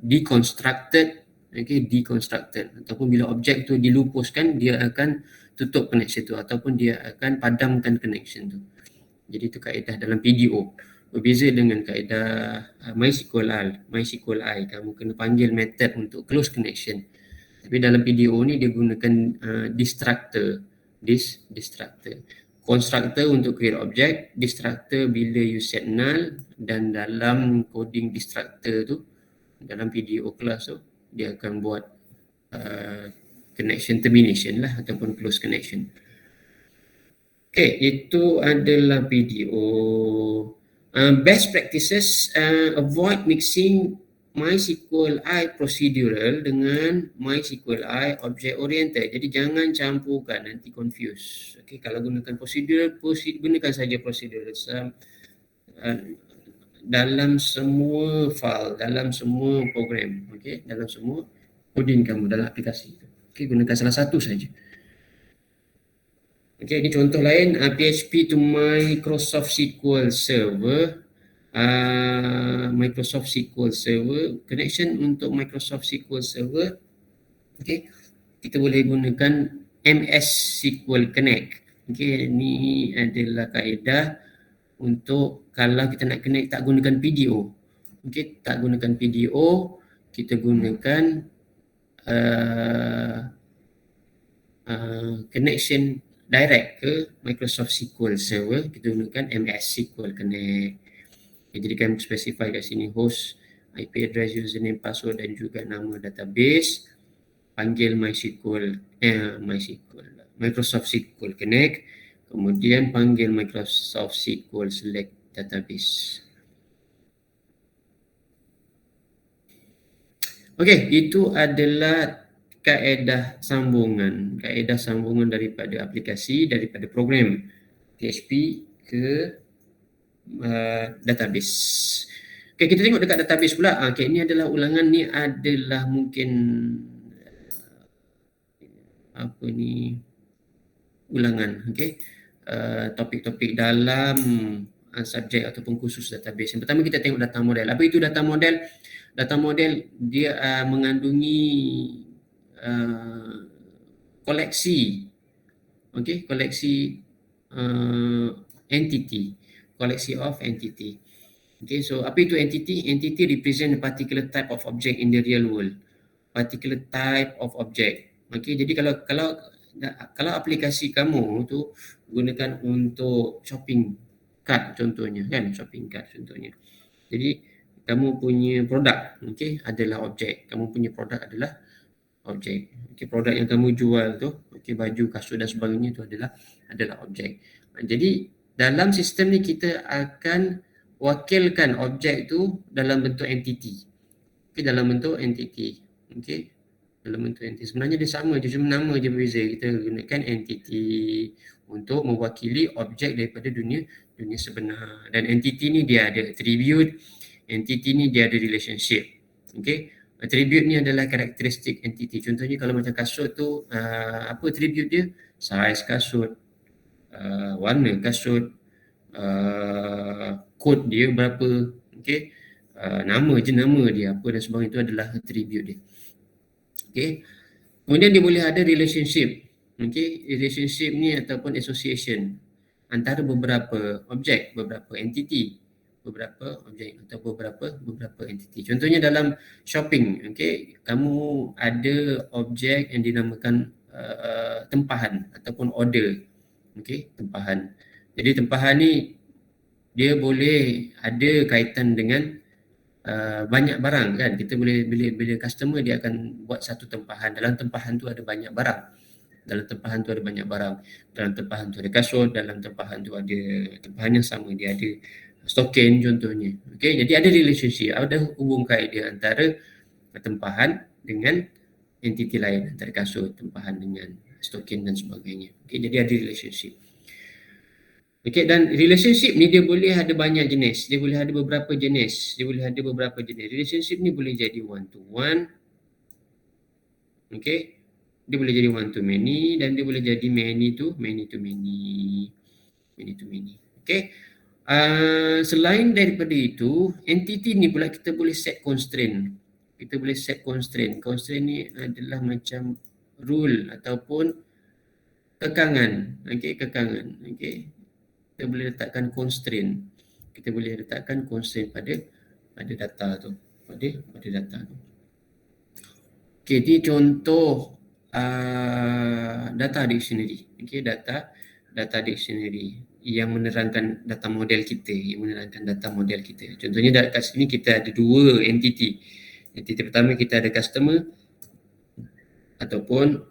deconstructed, ataupun bila objek tu dilupuskan, dia akan tutup connection tu ataupun dia akan padamkan connection tu. Jadi itu kaedah dalam PDO. Berbeza dengan kaedah MySQLi, kamu kena panggil method untuk close connection. Tapi dalam PDO ni dia gunakan destructor. Constructor untuk create object, destructor bila you set null, dan dalam coding destructor tu, dalam PDO class tu, dia akan buat connection termination lah ataupun close connection. Okay, itu adalah PDO. Best practices, avoid mixing MySQLi procedural dengan MySQLi object oriented. Jadi jangan campurkan, nanti confuse. Okay, kalau gunakan procedural, gunakan saja procedural dalam semua file, dalam semua program, okay, dalam semua coding kamu dalam aplikasi. Okay, gunakan salah satu saja. Okay, ini contoh lain, PHP to Microsoft SQL Server. Microsoft SQL Server, connection untuk Microsoft SQL Server, okay, kita boleh gunakan MS SQL Connect. Okay, ini adalah kaedah untuk kalau kita nak connect tak gunakan PDO. Okay, tak gunakan PDO, kita gunakan connection direct ke Microsoft SQL Server, kita gunakan MS SQL Connect. Jadi kamu specify kat sini host, IP address, username, password dan juga nama database. Panggil Microsoft SQL Connect, kemudian panggil Microsoft SQL Select Database. Okey, itu adalah kaedah sambungan daripada aplikasi, daripada program PHP ke database. Okay, kita tengok dekat database pula. Okay, ini adalah ulangan ni adalah mungkin ulangan. Okay, topik-topik dalam subjek ataupun khusus database. Yang pertama kita tengok data model. Apa itu data model? Data model dia mengandungi koleksi, okay, koleksi entity. Koleksi of entity. Okay, so apa itu entity? Entity represent a particular type of object in the real world. Particular type of object. Okay, jadi kalau aplikasi kamu tu gunakan untuk shopping cart contohnya, kan, shopping cart contohnya. Jadi kamu punya produk, okay, adalah objek. Kamu punya produk adalah objek. Okay, produk yang kamu jual tu, okay, baju, kasut dan sebagainya tu adalah objek. Jadi dalam sistem ni kita akan wakilkan objek tu dalam bentuk entity. Okay, dalam bentuk entity. Okay, dalam bentuk entity. Sebenarnya dia sama je, cuma nama je berbeza. Kita gunakan entity untuk mewakili objek daripada dunia sebenar. Dan entity ni dia ada attribute, entity ni dia ada relationship. Okay, attribute ni adalah karakteristik entity. Contohnya kalau macam kasut tu, apa attribute dia? Size kasut, warna kasut, kod dia berapa, okay, nama dia apa dan sebagainya, itu adalah attribute dia. Okay, kemudian dia boleh ada relationship. Okay, relationship ni ataupun association antara beberapa objek, beberapa entity, beberapa objek atau beberapa entity. Contohnya dalam shopping, okay, kamu ada objek yang dinamakan tempahan ataupun order. Okey, tempahan. Jadi tempahan ni dia boleh ada kaitan dengan banyak barang kan. Kita boleh bila customer dia akan buat satu tempahan. Dalam tempahan tu ada banyak barang. Dalam tempahan tu ada banyak barang. Dalam tempahan tu ada kasut, dalam tempahan tu ada tempahan yang sama dia ada stokin contohnya. Okey, jadi ada relationship, ada hubung kait dia antara tempahan dengan entiti lain, antara kasut, tempahan dengan stokin dan sebagainya. Okey, jadi ada relationship. Okey, dan relationship ni dia boleh ada banyak jenis. Dia boleh ada beberapa jenis. Relationship ni boleh jadi one to one. Okey. Dia boleh jadi one to many dan dia boleh jadi many to many. Okey. Selain daripada itu, entity ni pula kita boleh set constraint. Constraint ni adalah macam rule ataupun kekangan. Okey, kekangan. Okey. Kita boleh letakkan constraint. pada data tu. Pada data tu. Okey, ini contoh data dictionary. Okey, data dictionary yang menerangkan data model kita. Contohnya kat sini kita ada dua entity. Entity pertama kita ada customer ataupun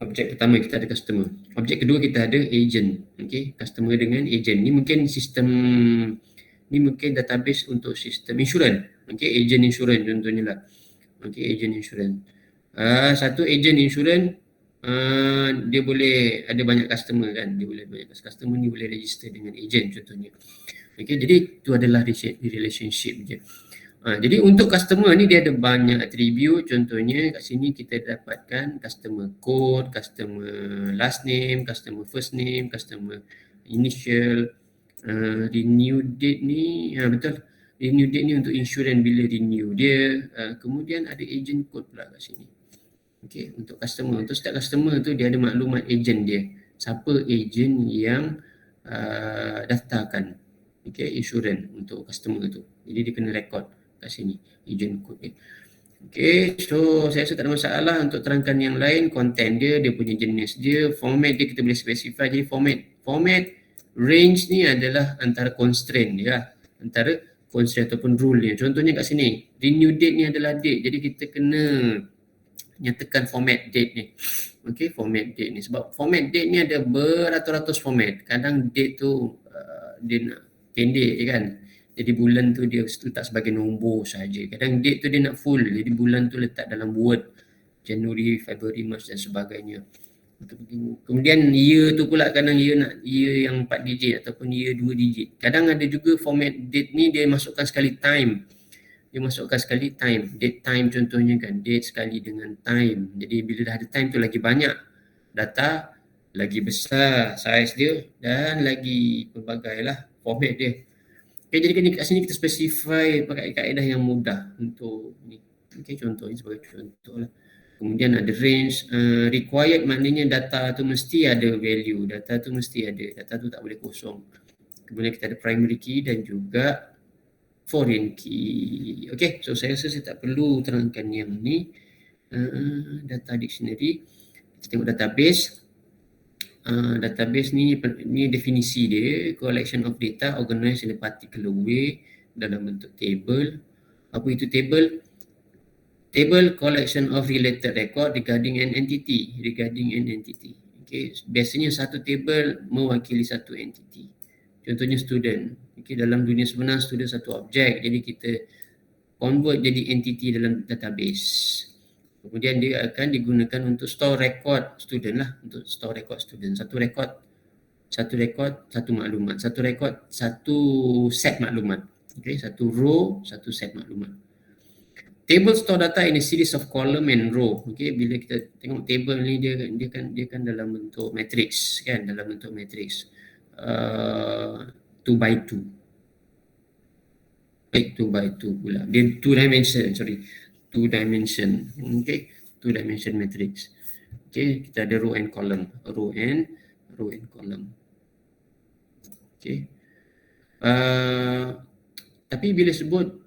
objek pertama kita ada customer. Objek kedua kita ada agent. Okey, customer dengan agent. Ni mungkin database untuk sistem insurans. Okey, agent insurans contohnya lah. Okey, agent insurans. Satu agent insurans dia boleh ada banyak customer kan. Customer ni boleh register dengan agent contohnya. Okey, jadi itu adalah relationship je. Jadi untuk customer ni dia ada banyak attribute. Contohnya kat sini kita dapatkan customer code, customer last name, customer first name, customer initial, renew date ni, betul. Renew date ni untuk insurans bila renew dia. Kemudian ada agent code pula kat sini. Okey, untuk customer. Untuk setiap customer tu dia ada maklumat agent dia. Siapa agent yang daftarkan insurans untuk customer tu. Jadi dia kena record kat sini agent code dia. Okey, so saya rasa tak ada masalah untuk terangkan yang lain. Content dia punya jenis dia, format dia kita boleh specify. Jadi format range ni adalah antara constraint dia, antara constraint ataupun rule dia. Contohnya kat sini, renew date ni adalah date. Jadi kita kena nyatakan format date ni. Okey, format date ni. Sebab format date ni ada beratus-ratus format. Kadang date tu dia nak pendek je kan. Jadi bulan tu dia letak sebagai nombor saja. Kadang date tu dia nak full. Jadi bulan tu letak dalam word. January, February, March dan sebagainya. Kemudian year tu pula kadang year yang 4 digit ataupun year 2 digit. Kadang ada juga format date ni dia masukkan sekali time. Date time contohnya kan. Date sekali dengan time. Jadi bila dah ada time tu lagi banyak data, lagi besar size dia dan lagi pelbagai lah format dia. Okay, jadi kat sini kita specify pakai kaedah yang mudah untuk ni. Okay, contohnya sebagai contoh lah. Kemudian ada range, required maknanya data tu mesti ada value. Data tu tak boleh kosong. Kemudian kita ada primary key dan juga foreign key. Okay, so saya rasa saya tak perlu terangkan yang ni. Data dictionary. Kita tengok database. Database ni definisi dia, collection of data organized in a particular way dalam bentuk table. Apa itu table? Table collection of related record regarding an entity. Okay, biasanya satu table mewakili satu entity. Contohnya student. Okay, dalam dunia sebenar student satu objek. Jadi kita convert jadi entity dalam database. Kemudian dia akan digunakan untuk store record student lah. Satu record, satu maklumat. Satu record, satu set maklumat. Okay, satu row, satu set maklumat. Table store data in a series of column and row. Okay, bila kita tengok table ni dia kan dalam bentuk matrix kan, 2 by 2. 2 by 2 pula. Dia 2 dimension. Okay, 2 dimension matrix. Okay, kita ada row and column. Okay. Tapi bila sebut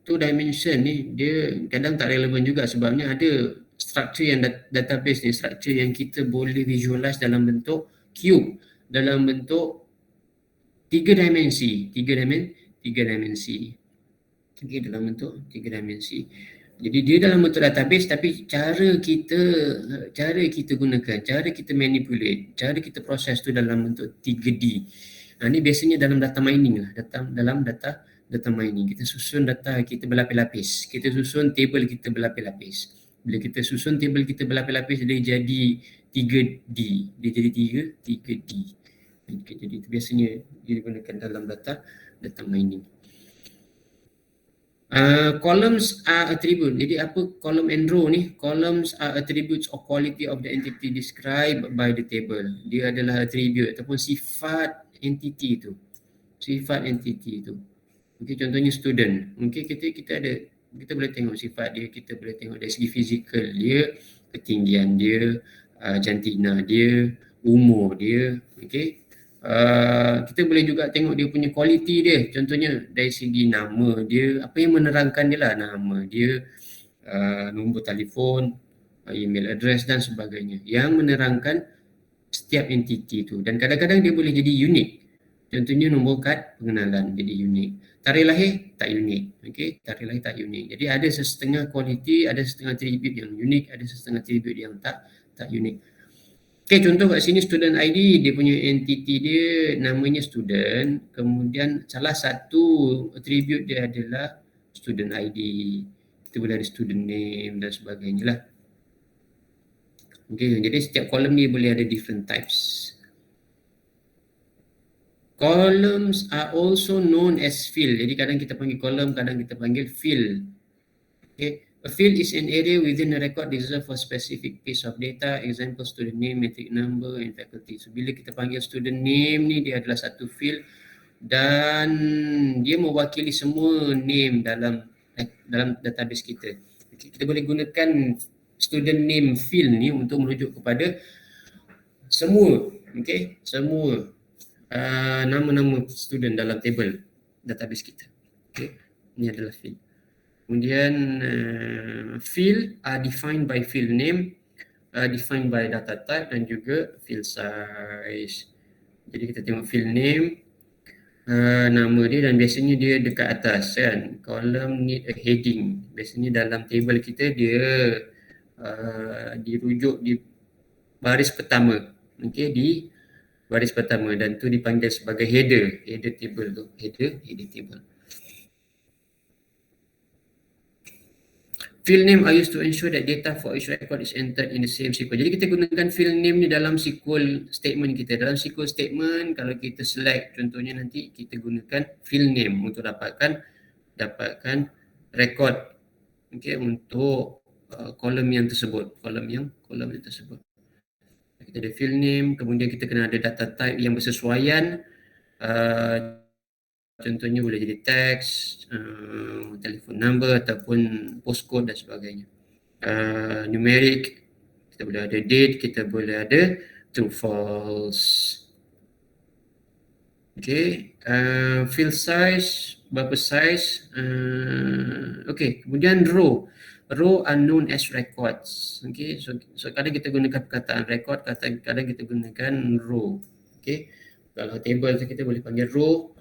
2 dimension ni dia kadang tak relevan juga sebabnya ada structure yang database ni, structure yang kita boleh visualize dalam bentuk cube, dalam bentuk tiga dimensi. Okay, dalam bentuk tiga dimensi. Jadi dia dalam bentuk database, tapi cara kita gunakan, cara kita manipulate, cara kita proses tu dalam bentuk 3D. Ini biasanya dalam data mining lah, dalam data mining. Kita susun data kita berlapis-lapis. Kita susun table kita berlapis-lapis. Bila kita susun table kita berlapis-lapis, dia jadi 3D. Dia jadi 3D. Jadi itu biasanya digunakan dalam data mining. Columns are attribute. Jadi apa column and row ni? Columns are attributes or quality of the entity described by the table. Dia adalah attribute ataupun sifat entity tu. Okay, contohnya student. Okay, kita boleh tengok sifat dia, kita boleh tengok dari segi fizikal dia, ketinggian dia, jantina dia, umur dia. Okay. Kita boleh juga tengok dia punya kualiti dia, contohnya dari segi nama dia, apa yang menerangkan dia lah, nama dia, nombor telefon, email address dan sebagainya, yang menerangkan setiap entiti tu. Dan kadang-kadang dia boleh jadi unik, contohnya nombor kad pengenalan jadi unik, tarikh lahir tak unik. Okay, tarikh lahir tak unik. Jadi ada setengah kualiti, ada setengah atribut yang unik, ada setengah atribut yang tak unik. Okay, contoh kat sini student ID, dia punya entity dia namanya student, kemudian salah satu attribute dia adalah student ID. Kita boleh ada student name dan sebagainya lah. Okay, jadi setiap kolom ni boleh ada different types. Columns are also known as field. Jadi kadang kita panggil kolom, kadang kita panggil field. Okay. A field is an area within a record reserved for specific piece of data, example student name, matric number and faculty. So bila kita panggil student name ni, dia adalah satu field dan dia mewakili semua name dalam database kita. Okay. Kita boleh gunakan student name field ni untuk merujuk kepada semua, okay, semua nama-nama student dalam table database kita. Okay. Ini adalah field. Kemudian field are defined by field name, defined by data type dan juga field size. Jadi kita tengok field name, nama dia, dan biasanya dia dekat atas kan. Column need a heading. Biasanya dalam table kita dia dirujuk di baris pertama. Okay, di baris pertama, dan tu dipanggil sebagai header table tu, header table. Field name are used to ensure that data for each record is entered in the same SQL. Jadi kita gunakan field name ni dalam SQL statement kita. Dalam SQL statement, kalau kita select, contohnya nanti kita gunakan field name untuk dapatkan record, okay, untuk kolom yang tersebut, kolom yang tersebut. Kita ada field name, kemudian kita kena ada data type yang bersesuaian. Contohnya boleh jadi teks, telefon number ataupun postcode dan sebagainya. Numeric, kita boleh ada date, kita boleh ada true false. Okay, field size, berapa size. Okay, kemudian row are known as records. Okay, so kadang kita gunakan perkataan record, kadang kita gunakan row. Okay, kalau table kita boleh panggil row,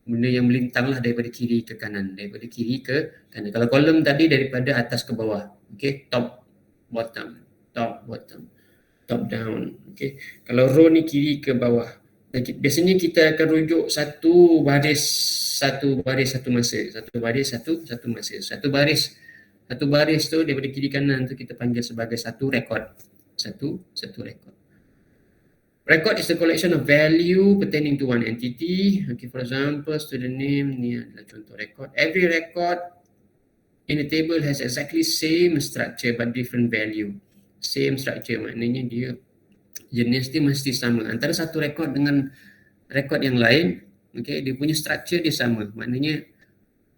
benda yang melintang lah daripada kiri ke kanan, Kalau kolom tadi daripada atas ke bawah. Okay, top bottom, top down. Okay, kalau row ni kiri ke bawah. Biasanya kita akan rujuk satu baris satu masa. Satu baris tu daripada kiri kanan tu kita panggil sebagai satu record. Satu record. Record is the collection of value pertaining to one entity. Okay, for example, student name ni adalah contoh record. Every record in the table has exactly same structure but different value. Same structure maknanya dia jenis dia mesti sama. Antara satu record dengan record yang lain, okay, dia punya structure dia sama. Maknanya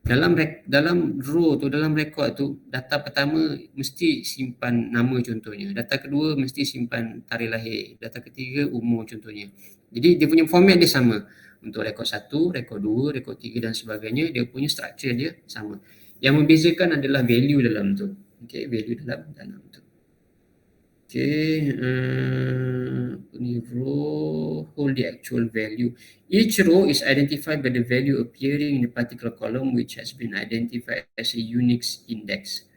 dalam row tu, dalam record tu, data pertama mesti simpan nama contohnya, data kedua mesti simpan tarikh lahir, data ketiga umur contohnya. Jadi dia punya format dia sama. Untuk rekod 1, rekod 2, rekod 3 dan sebagainya, dia punya structure dia sama. Yang membezakan adalah value dalam tu. Okay, value dalam tu. Okay, ini row hold the actual value. Each row is identified by the value appearing in the particular column which has been identified as a unique index.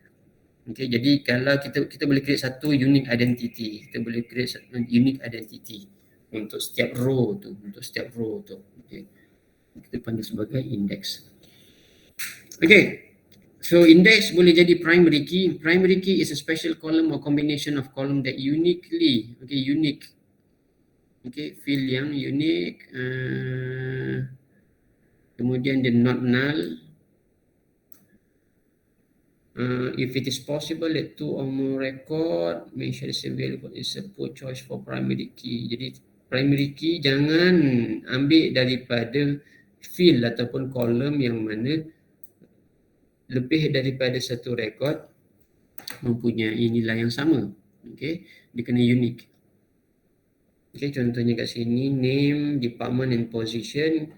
Okay, jadi kalau kita boleh create satu unique identity, kita boleh create satu unique identity untuk setiap row tu, Okay, kita panggil sebagai index. Okay. So index boleh jadi primary key. Primary key is a special column or combination of column that unique, field yang unique. Kemudian dia not null. If it is possible that two or more record, make sure it's available is a support choice for primary key. Jadi primary key jangan ambil daripada field ataupun kolom yang mana lebih daripada satu rekod mempunyai nilai yang sama. Okay, dia kena unik. Okay, contohnya kat sini name, department and position,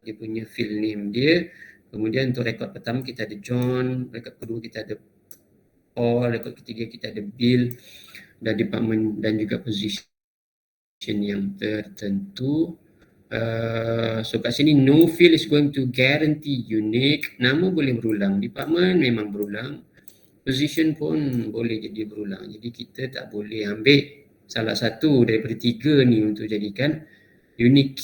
dia punya field name dia. Kemudian untuk rekod pertama kita ada John, rekod kedua kita ada Paul, rekod ketiga kita ada Bill, dan department dan juga position yang tertentu. So kat sini no field is going to guarantee unique. Nama boleh berulang, department memang berulang, position pun boleh jadi berulang. Jadi kita tak boleh ambil salah satu daripada tiga ni untuk jadikan unique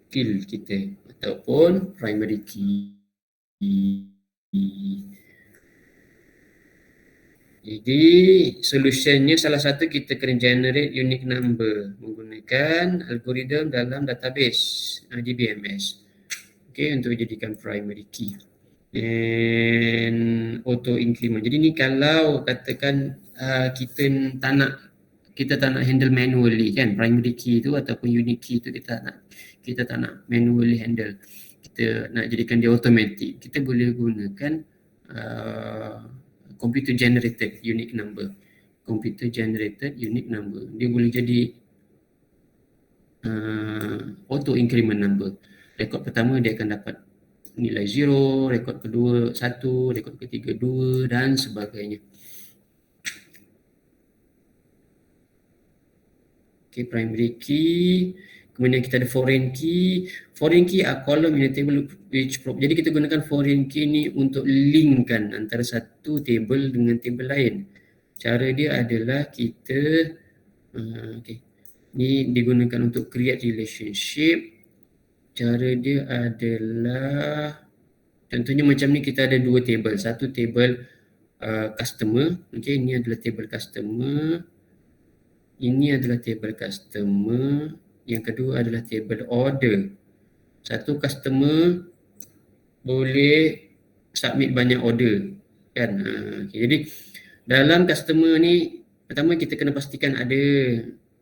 field kita ataupun primary key. Jadi solutionnya salah satu kita kena generate unique number menggunakan algoritma dalam database DBMS. Okay, untuk jadikan primary key. And auto increment. Jadi ni kalau katakan kita tak nak handle manually kan, primary key tu ataupun unique key tu kita tak nak manually handle. Kita nak jadikan dia automatic. Kita boleh gunakan computer generated unique number. Computer generated unique number. Dia boleh jadi auto increment number. Rekod pertama dia akan dapat nilai 0, rekod kedua 1, rekod ketiga 2 dan sebagainya. Okay, primary key. Kemudian kita ada foreign key. Foreign key are column in a table which jadi kita gunakan foreign key ni untuk linkkan antara satu table dengan table lain. Cara dia adalah kita ni digunakan untuk create relationship. Cara dia adalah contohnya macam ni, kita ada dua table. Satu table customer. Okay, ini adalah table customer. Ini adalah table customer. Yang kedua adalah table order. Satu customer boleh submit banyak order kan. Okay, jadi dalam customer ni pertama kita kena pastikan ada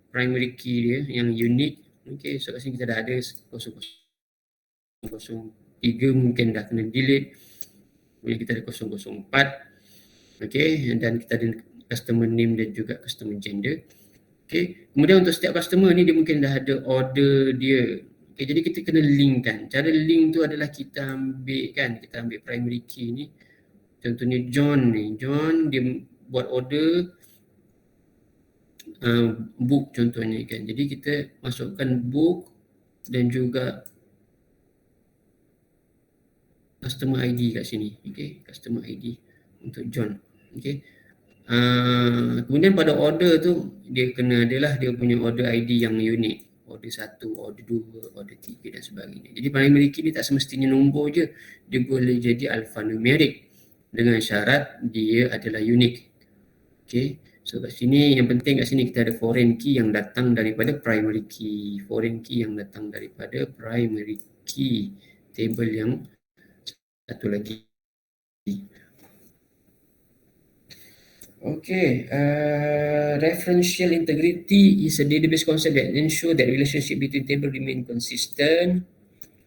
primary key dia yang unique. Okay, so kat sini kita dah ada 003 mungkin dah kena delete. Kemudian kita ada 004. Okay, dan kita ada customer name dan juga customer gender. Okay, kemudian untuk setiap customer ni dia mungkin dah ada order dia. Okay, jadi kita kena linkkan. Cara link tu adalah kita ambil primary key ni. Contohnya John ni. John dia buat order book contohnya kan. Jadi kita masukkan book dan juga customer ID kat sini. Okay, customer ID untuk John. Okay. Kemudian pada order tu dia kena adalah dia punya order ID yang unik. Order 1, order 2, order 3 dan sebagainya. Jadi primary key ni tak semestinya nombor je. Dia boleh jadi alphanumeric dengan syarat dia adalah unik. Okay. So kat sini yang penting kat sini kita ada foreign key yang datang daripada primary key. Foreign key yang datang daripada primary key. Table yang satu lagi. Okay, referential integrity is a database concept that ensures that relationship between table remain consistent.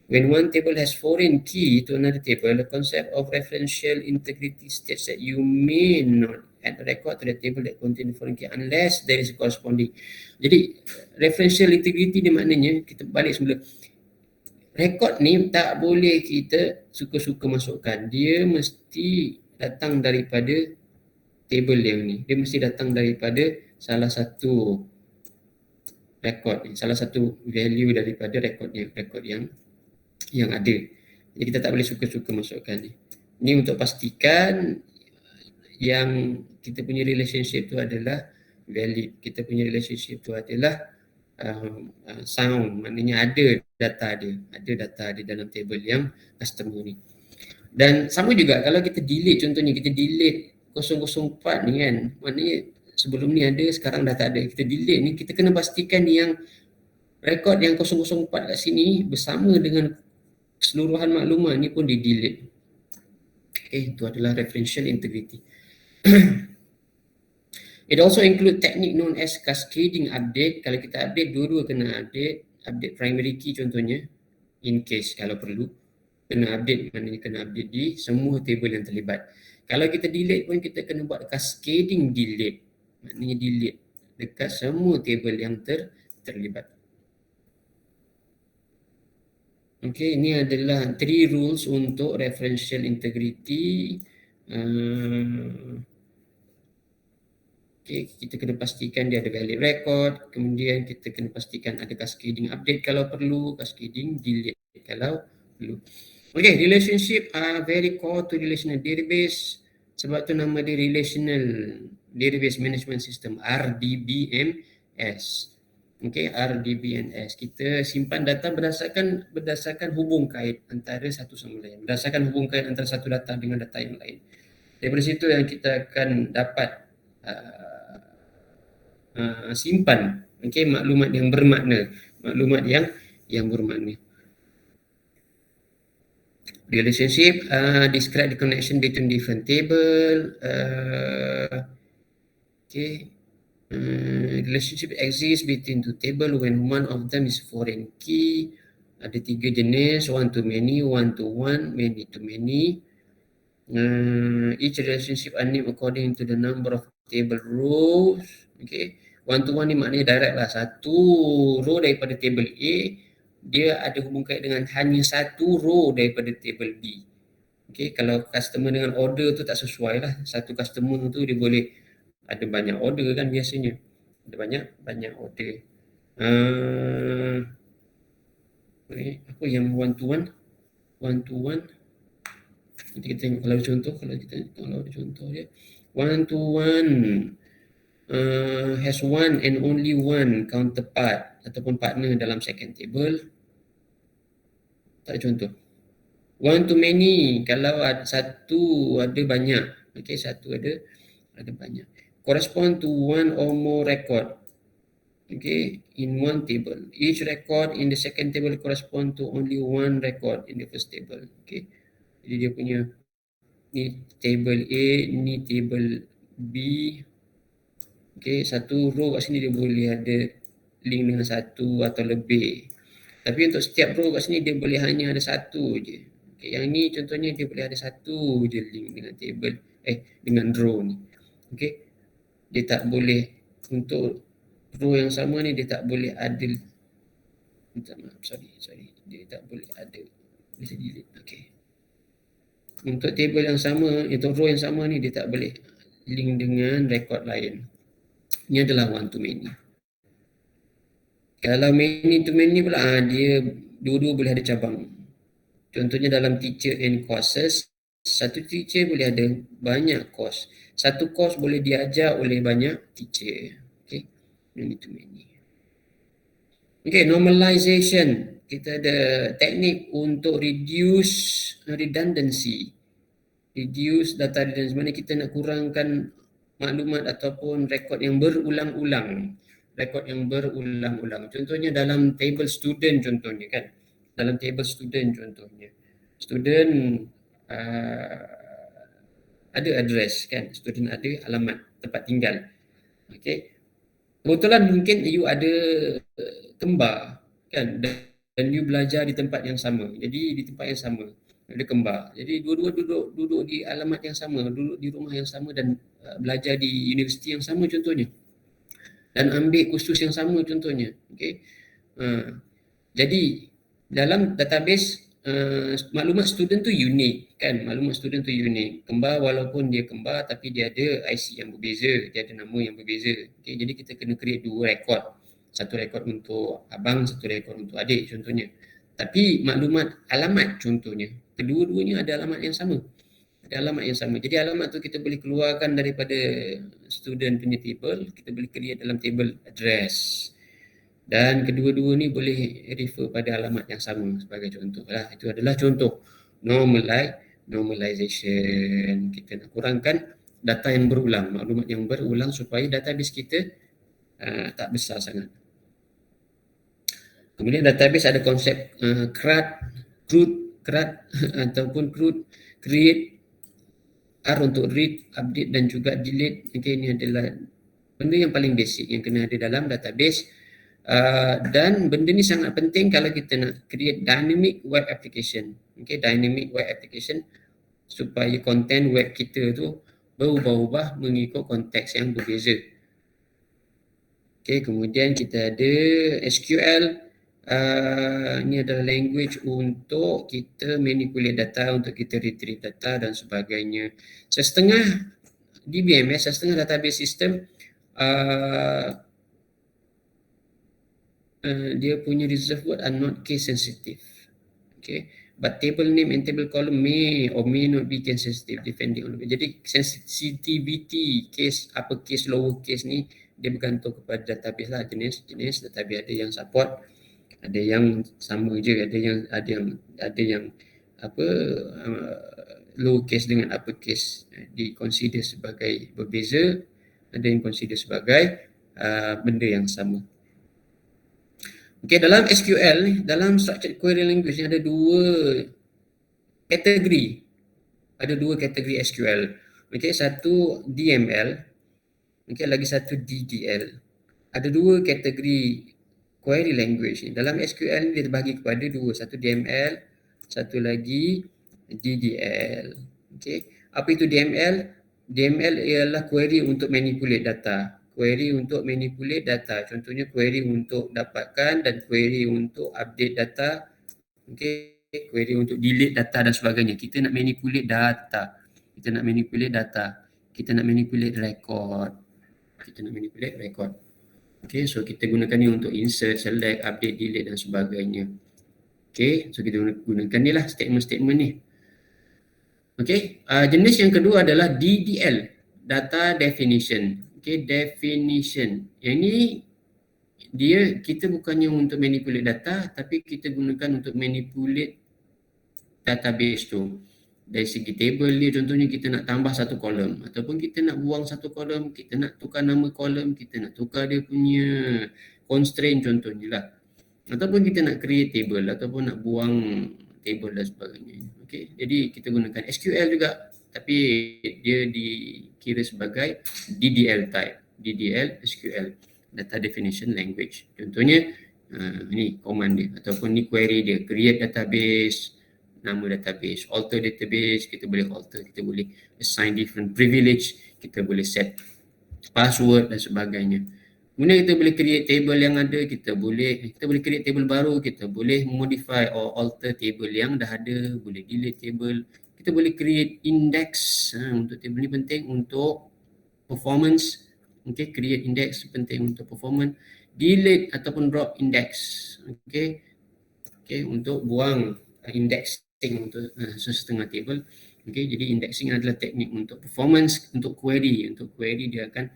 When one table has foreign key to another table, the concept of referential integrity states that you may not add a record to the table that contain the foreign key unless there is a corresponding. Jadi referential integrity ni maknanya kita balik semula. Rekod ni tak boleh kita suka-suka masukkan. Dia mesti datang daripada table yang ni. Dia mesti datang daripada salah satu rekod, salah satu value daripada rekod yang ada. Jadi kita tak boleh suka-suka masukkan ni. Ini untuk pastikan yang kita punya relationship tu adalah valid. Kita punya relationship tu adalah sound, maknanya ada data dia dalam table yang customer ni. Dan sama juga kalau kita delete, contohnya kita delete 004 ni kan, maknanya sebelum ni ada, sekarang dah tak ada. Kita delete ni, kita kena pastikan yang rekod yang 004 kat sini bersama dengan keseluruhan maklumat ni pun di delete. Okay, itu adalah referential integrity. It also include technique known as cascading update. Kalau kita update, dua-dua kena update primary key contohnya, in case kalau perlu. Kena update, maknanya kena update di semua table yang terlibat. Kalau kita delete pun kita kena buat cascading delete, maknanya delete dekat semua table yang terlibat. Okay, ini adalah 3 rules untuk referential integrity. Okay, kita kena pastikan dia ada valid record, kemudian kita kena pastikan ada cascading update kalau perlu, cascading delete kalau perlu. Okay, relationship are very core to relational database. Sebab tu nama dia Relational Database Management System, RDBMS. Okay, RDBMS. Kita simpan data berdasarkan hubung kait antara satu sama lain. Berdasarkan hubung kait antara satu data dengan data yang lain. Daripada situ yang kita akan dapat simpan maklumat yang bermakna, Relationship describe the connection between different table. Relationship exists between two table when one of them is foreign key. Ada 3 jenis, one to many, one to one, many to many. Each relationship are named according to the number of table rows. Okay, one to one ni maknanya direct lah. Satu row daripada table A, dia ada hubung kait dengan hanya satu row daripada table B. Okay, kalau customer dengan order tu tak sesuai lah. Satu customer tu dia boleh ada banyak order kan biasanya. Ada banyak order. Apa yang one to one? One to one. Nanti kita tengok kalau ada contoh. Dia one to one has one and only one counterpart ataupun partner dalam second table. Tak ada contoh. One to many, kalau ada satu ada banyak. Okay, satu ada banyak. Correspond to one or more record. Okay, in one table. Each record in the second table correspond to only one record in the first table. Okay, jadi dia punya ni table A, ni table B. Okay, satu row kat sini dia boleh ada link dengan satu atau lebih. Tapi untuk setiap row kat sini dia boleh hanya ada satu je. Okay, yang ni contohnya dia boleh ada satu je link dengan table, dengan row ni. Okay, dia tak boleh untuk row yang sama ni dia tak boleh ada. Minta maaf, sorry. Dia tak boleh ada. Bisa delete. Okay. Untuk table yang sama, untuk row yang sama ni dia tak boleh link dengan record lain. Ini adalah one to many. Kalau many to many pula, dia dua-dua boleh ada cabang. Contohnya dalam teacher and courses, satu teacher boleh ada banyak course. Satu course boleh diajar oleh banyak teacher. Okay, many to many. Okay, normalization. Kita ada teknik untuk reduce redundancy. Reduce data redundancy. Maksudnya kita nak kurangkan maklumat ataupun rekod yang berulang-ulang. Contohnya dalam table student contohnya kan. Student ada address kan. Student ada alamat tempat tinggal. Okay. Kebetulan mungkin you ada kembar kan, dan you belajar di tempat yang sama. Jadi di tempat yang sama ada kembar. Jadi dua-dua duduk di alamat yang sama, duduk di rumah yang sama dan belajar di universiti yang sama contohnya. Dan ambil kursus yang sama contohnya. Okay. Jadi dalam database maklumat student tu unik kan, maklumat student tu unik. Kembar walaupun dia kembar tapi dia ada IC yang berbeza, dia ada nama yang berbeza. Okay, jadi kita kena create dua rekod. Satu rekod untuk abang, satu rekod untuk adik contohnya. Tapi maklumat alamat contohnya, kedua-duanya ada alamat yang sama. Ada alamat yang sama. Jadi alamat tu kita boleh keluarkan daripada student punya table, kita boleh create dalam table address. Dan kedua-dua ni boleh refer pada alamat yang sama sebagai contoh lah. Itu adalah contoh normalization. Kita nak kurangkan data yang berulang, maklumat yang berulang supaya database kita tak besar sangat. Kemudian database ada konsep CRUD ataupun CRUD, create, R untuk read, update dan juga delete. Okay, ini adalah benda yang paling basic yang kena ada dalam database. Dan benda ni sangat penting kalau kita nak create dynamic web application. Okay, dynamic web application supaya content web kita tu berubah-ubah mengikut konteks yang berbeza. Okay, kemudian kita ada SQL. Ini adalah language untuk kita manipulate data, untuk kita retrieve data dan sebagainya. Setengah DBMS, setengah database system, dia punya reserved word are not case sensitive. Okay, but table name and table column may or may not be case sensitive depending on. Jadi sensitivity case, uppercase, lowercase ni dia bergantung kepada database lah, jenis database. Ada yang support, ada yang sama je, ada yang apa lowercase dengan uppercase di consider sebagai berbeza, ada yang consider sebagai benda yang sama. Okay, dalam SQL ni, dalam structured query language ni ada dua kategori. Ada dua kategori SQL. Okay, satu DML, okay, lagi satu DDL. Ada dua kategori query language ni. Dalam SQL ni dia terbahagi kepada dua, satu DML, satu lagi DDL. Okay, apa itu DML? DML ialah query untuk manipulate data. Query untuk manipulate data. Contohnya query untuk dapatkan dan query untuk update data. Okay, query untuk delete data dan sebagainya. Kita nak manipulate data. Kita nak manipulate record. Okay, so kita gunakan ni untuk insert, select, update, delete dan sebagainya. Okay, so kita gunakan ni lah statement-statement ni. Okay, jenis yang kedua adalah DDL, data definition. Okay, definition. Yang ni kita bukannya untuk manipulate data, tapi kita gunakan untuk manipulate database tu. Dari segi table ni contohnya kita nak tambah satu kolom ataupun kita nak buang satu kolom, kita nak tukar nama kolom, kita nak tukar dia punya constraint contohnya lah. Ataupun kita nak create table ataupun nak buang table dan sebagainya. Okay, jadi kita gunakan SQL juga, tapi dia dikira sebagai DDL type, DDL SQL, data definition language. Contohnya ni command dia ataupun ni query dia, create database, nama database, alter database, kita boleh alter, kita boleh assign different privilege, kita boleh set password dan sebagainya. Kemudian kita boleh create table yang ada, kita boleh create table baru, kita boleh modify or alter table yang dah ada, boleh delete table, kita boleh create index. Untuk table ni penting untuk performance. Okay, create index penting untuk performance. Delete ataupun drop index. Okay, untuk buang indexing untuk setengah table. Okay, jadi indexing adalah teknik untuk performance, untuk query. Untuk query dia akan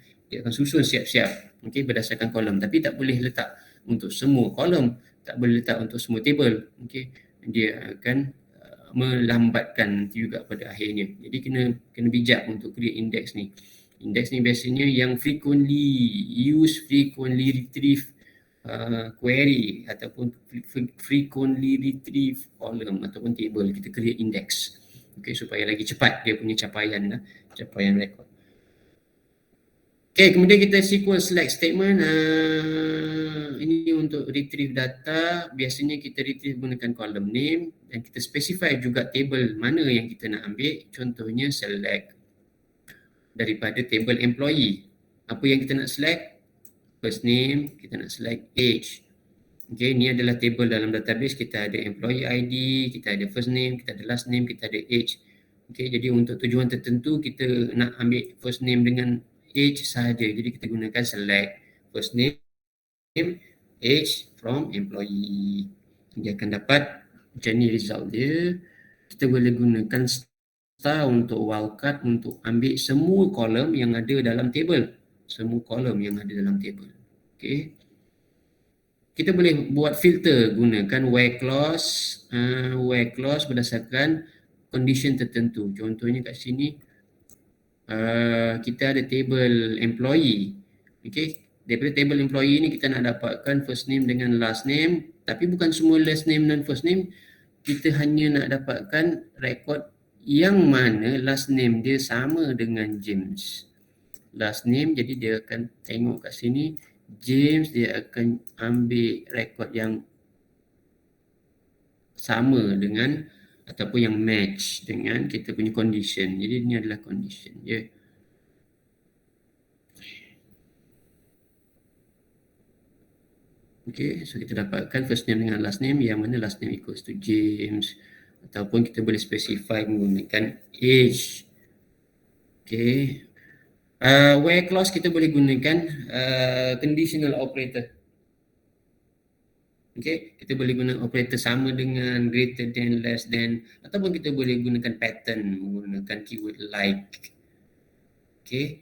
susun siap-siap, okay, berdasarkan kolom, tapi tak boleh letak untuk semua kolom, tak boleh letak untuk semua table. Okay, dia akan melambatkan juga pada akhirnya. Jadi kena bijak untuk create index ni. Index ni biasanya yang frequently retrieve query ataupun frequently retrieve column ataupun table, kita create index. Okay, supaya lagi cepat dia punya capaian rekod. Okay, kemudian kita SQL select statement. Ini untuk retrieve data. Biasanya kita retrieve menggunakan column name dan kita specify juga table mana yang kita nak ambil. Contohnya select daripada table employee. Apa yang kita nak select? First name, kita nak select age. Okay, ni adalah table dalam database. Kita ada employee ID, kita ada first name, kita ada last name, kita ada age. Okay, jadi untuk tujuan tertentu kita nak ambil first name dengan age sahaja. Jadi kita gunakan select first name, age from employee. Dia akan dapat macam ni result dia. Kita boleh gunakan star untuk wildcard untuk ambil semua kolom yang ada dalam table. Semua kolom yang ada dalam table. Okay. Kita boleh buat filter gunakan where clause berdasarkan condition tertentu. Contohnya kat sini kita ada table employee. Okay. Daripada table employee ni kita nak dapatkan first name dengan last name, tapi bukan semua last name dan first name. Kita hanya nak dapatkan rekod yang mana last name dia sama dengan James. Last name, jadi dia akan tengok kat sini James, dia akan ambil rekod yang sama dengan ataupun yang match dengan kita punya condition. Jadi ini adalah condition je. Okay, so kita dapatkan first name dengan last name yang mana last name equals to James, ataupun kita boleh specify menggunakan age. Okay. Where clause kita boleh gunakan conditional operator. Okay, kita boleh guna operator sama dengan, greater than, less than, ataupun kita boleh gunakan pattern menggunakan keyword like. Okay.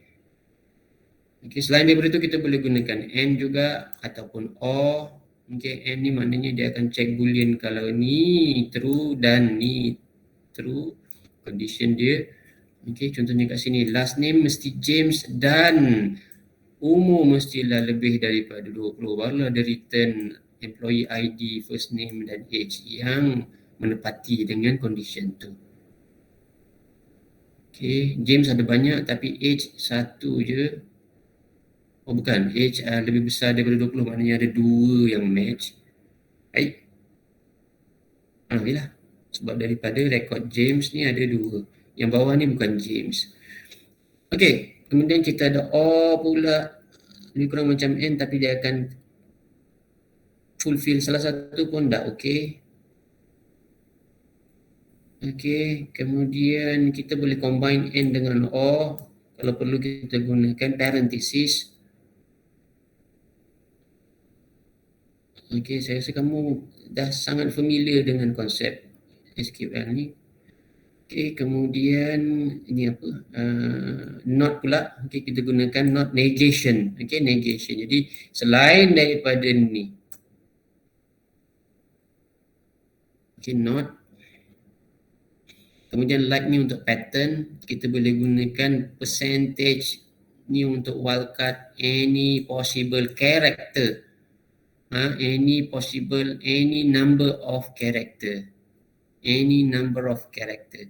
Okay, selain daripada itu kita boleh gunakan and juga ataupun or. Okay, and ni maknanya dia akan check boolean kalau ni true dan ni true, condition dia. Okay, contohnya kat sini last name mesti James dan umur mestilah lebih daripada 20, barulah ada return employee ID, first name dan age yang menepati dengan condition tu. Okay, James ada banyak tapi age satu je. Oh bukan, age lebih besar daripada 20, maknanya ada 2 yang match. Baik. Yalah. Sebab daripada rekod James ni ada 2. Yang bawah ni bukan James. Okay, kemudian kita ada or pula. Lebih kurang macam N tapi dia akan fulfill salah satu pun dah okey. Okey, kemudian kita boleh combine N dengan or. Kalau perlu kita gunakan parenthesis. Okey, saya rasa kamu dah sangat familiar dengan konsep SQL ni. Okey, kemudian ini apa? Not pula. Okey, kita gunakan not negation. Okey, negation. Jadi selain daripada ni. Okey, not. Kemudian like ni untuk pattern. Kita boleh gunakan percentage ni untuk wildcard any possible character. Any number of character. Any number of character.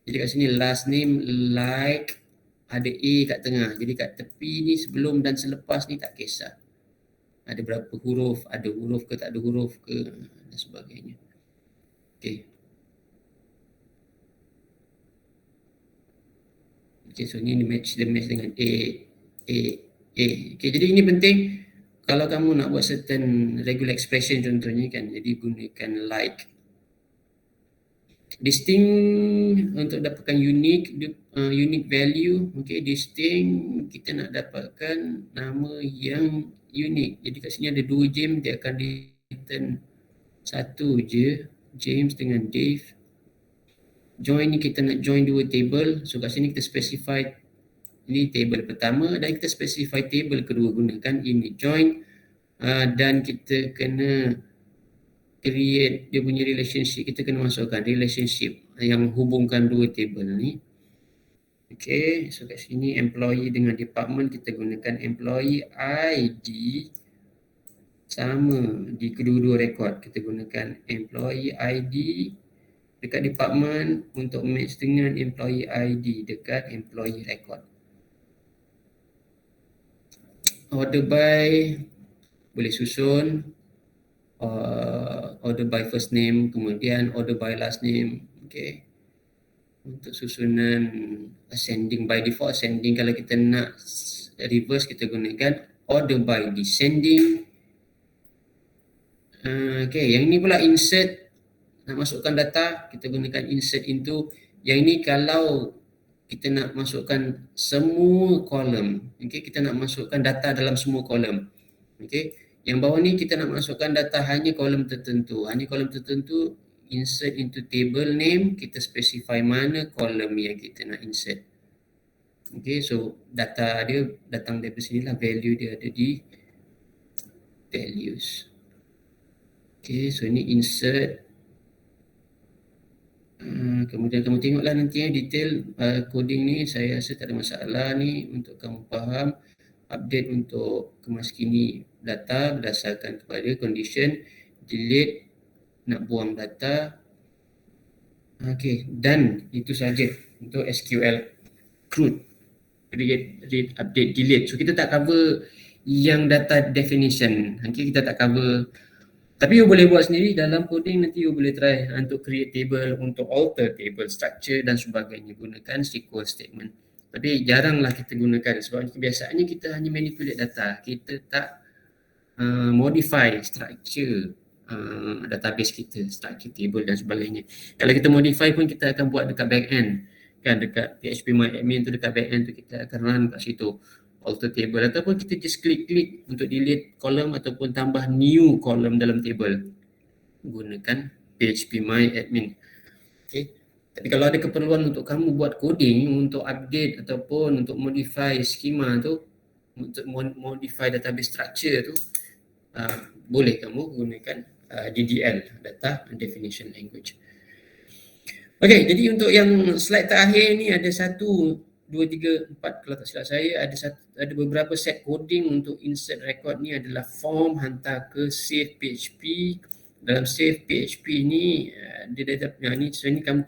Jadi kat sini last name like ada A kat tengah. Jadi kat tepi ni sebelum dan selepas ni tak kisah. Ada berapa huruf, ada huruf ke tak ada huruf ke dan sebagainya. Okay. Okay, so ni match dengan A. Okay, jadi ini penting kalau kamu nak buat certain regular expression contohnya kan, jadi gunakan like. Distinct untuk dapatkan unique value. Okay, distinct kita nak dapatkan nama yang unik. Jadi kat sini ada 2 James, dia akan return satu je, James dengan Dave. Join ni kita nak join 2 table. So kat sini kita specify ini table pertama dan kita specify table kedua, gunakan ini join dan kita kena create dia punya relationship. Kita kena masukkan relationship yang hubungkan 2 table ni. Okay, so kat sini employee dengan department kita gunakan employee ID sama di kedua-dua rekod. Kita gunakan employee ID dekat department untuk match dengan employee ID dekat employee record. Order by boleh susun order by first name, kemudian order by last name. Okay. Untuk susunan ascending, by default ascending. Kalau kita nak reverse kita gunakan order by descending. Okay, yang ini pula insert, nak masukkan data, kita gunakan insert into. Yang ini kalau kita nak masukkan semua kolom, okay, kita nak masukkan data dalam semua kolom. Okay, yang bawah ni kita nak masukkan data hanya kolom tertentu. Hanya kolom tertentu, insert into table name, kita specify mana kolom yang kita nak insert. Okay, so data dia datang dari sini lah, value dia ada di values. Okay, so ini insert. Kemudian kamu tengoklah nanti detail coding ni, saya rasa tak ada masalah ni untuk kamu faham. Update untuk kemaskini data berdasarkan kepada condition, delete, nak buang data. Okay, dan itu saja untuk SQL crude, create, read, update, delete. So kita tak cover yang data definition, okay, kita tak cover. Tapi you boleh buat sendiri dalam coding, nanti you boleh try untuk create table, untuk alter table structure dan sebagainya, gunakan SQL statement. Tapi jaranglah kita gunakan sebab biasanya kita hanya manipulate data, kita tak modify structure database kita, structure table dan sebagainya. Kalau kita modify pun kita akan buat dekat back end, kan, dekat phpMyAdmin tu, dekat back end tu kita akan run kat situ, alter table, ataupun kita just klik untuk delete kolom ataupun tambah new kolom dalam table, gunakan phpMyAdmin. Okay. Tapi kalau ada keperluan untuk kamu buat coding, untuk update ataupun untuk modify skema tu, untuk modify database structure tu, boleh kamu gunakan DDL, Data Definition Language. Okay, jadi untuk yang slide terakhir ni ada 1, 2, 3, 4 kalau tak silap saya, ada beberapa set coding untuk insert record ni adalah form hantar ke save PHP. Dalam save PHP ni dia ni, so ni kamu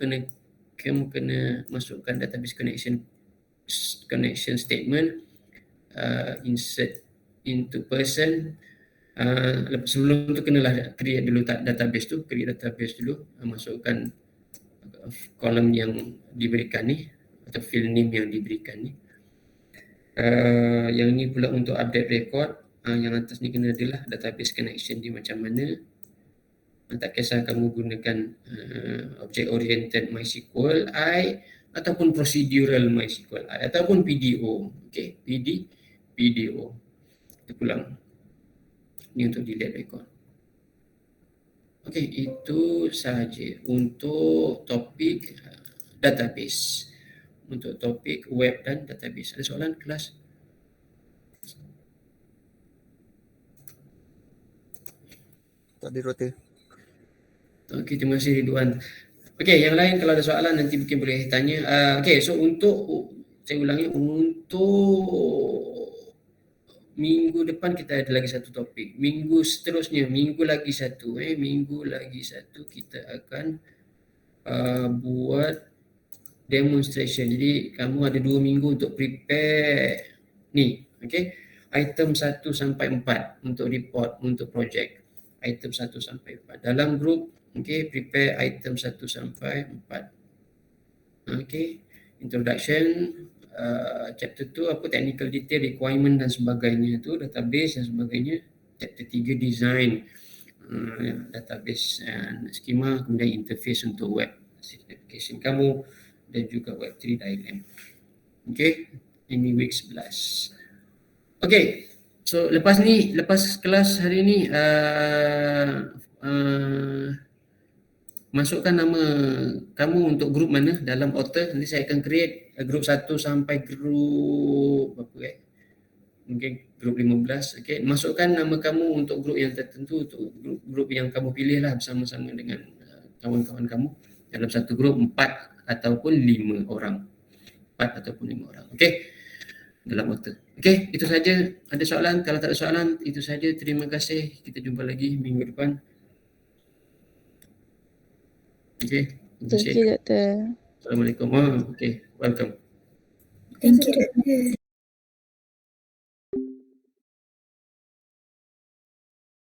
kena masukkan database connection statement, insert into person. Sebelum tu kenalah create dulu database tu, dulu, masukkan kolom yang diberikan ni atau field name yang diberikan ni. Yang ni pula untuk update record, yang atas ni kena adalah database connection di macam mana. Tak kisah kamu gunakan object oriented MySQL ataupun procedural MySQL ataupun PDO. Okay, PDO. Kita pulang. Ini untuk delete record. Okey, itu sahaja untuk topik database. Untuk topik web dan database. Ada soalan kelas? Tak ada Rota. Okey, terima kasih Ridwan. Okey, yang lain kalau ada soalan nanti mungkin boleh tanya. Okey, so untuk saya ulangi, untuk minggu depan kita ada lagi satu topik. Minggu seterusnya, minggu lagi satu kita akan buat demonstration. Jadi kamu ada 2 minggu untuk prepare ni, okey. Item 1 sampai 4 untuk report untuk projek. Item 1 sampai 4 dalam grup, okey, prepare item 1 sampai 4. Okey, introduction, chapter 2 apa, technical detail, requirement dan sebagainya tu, database dan sebagainya. Chapter 3 design database and schema, kemudian interface untuk web application kamu dan juga web3 diagram. Okey, ini week 11. Okey, so lepas kelas hari ni masukkan nama kamu untuk grup mana dalam author. Nanti saya akan create grup 1 sampai grup mungkin grup 15. Okey, masukkan nama kamu untuk grup yang tertentu, untuk grup yang kamu pilih lah bersama-sama dengan kawan-kawan kamu dalam satu grup 4 ataupun 5 orang. 4 ataupun 5 orang. Okey, dalam author. Okey, itu saja. Ada soalan? Kalau tak ada soalan, itu saja. Terima kasih. Kita jumpa lagi minggu depan. Okey. Thank you, Doktor. Assalamualaikum. Okey, welcome. Thank you, Doktor.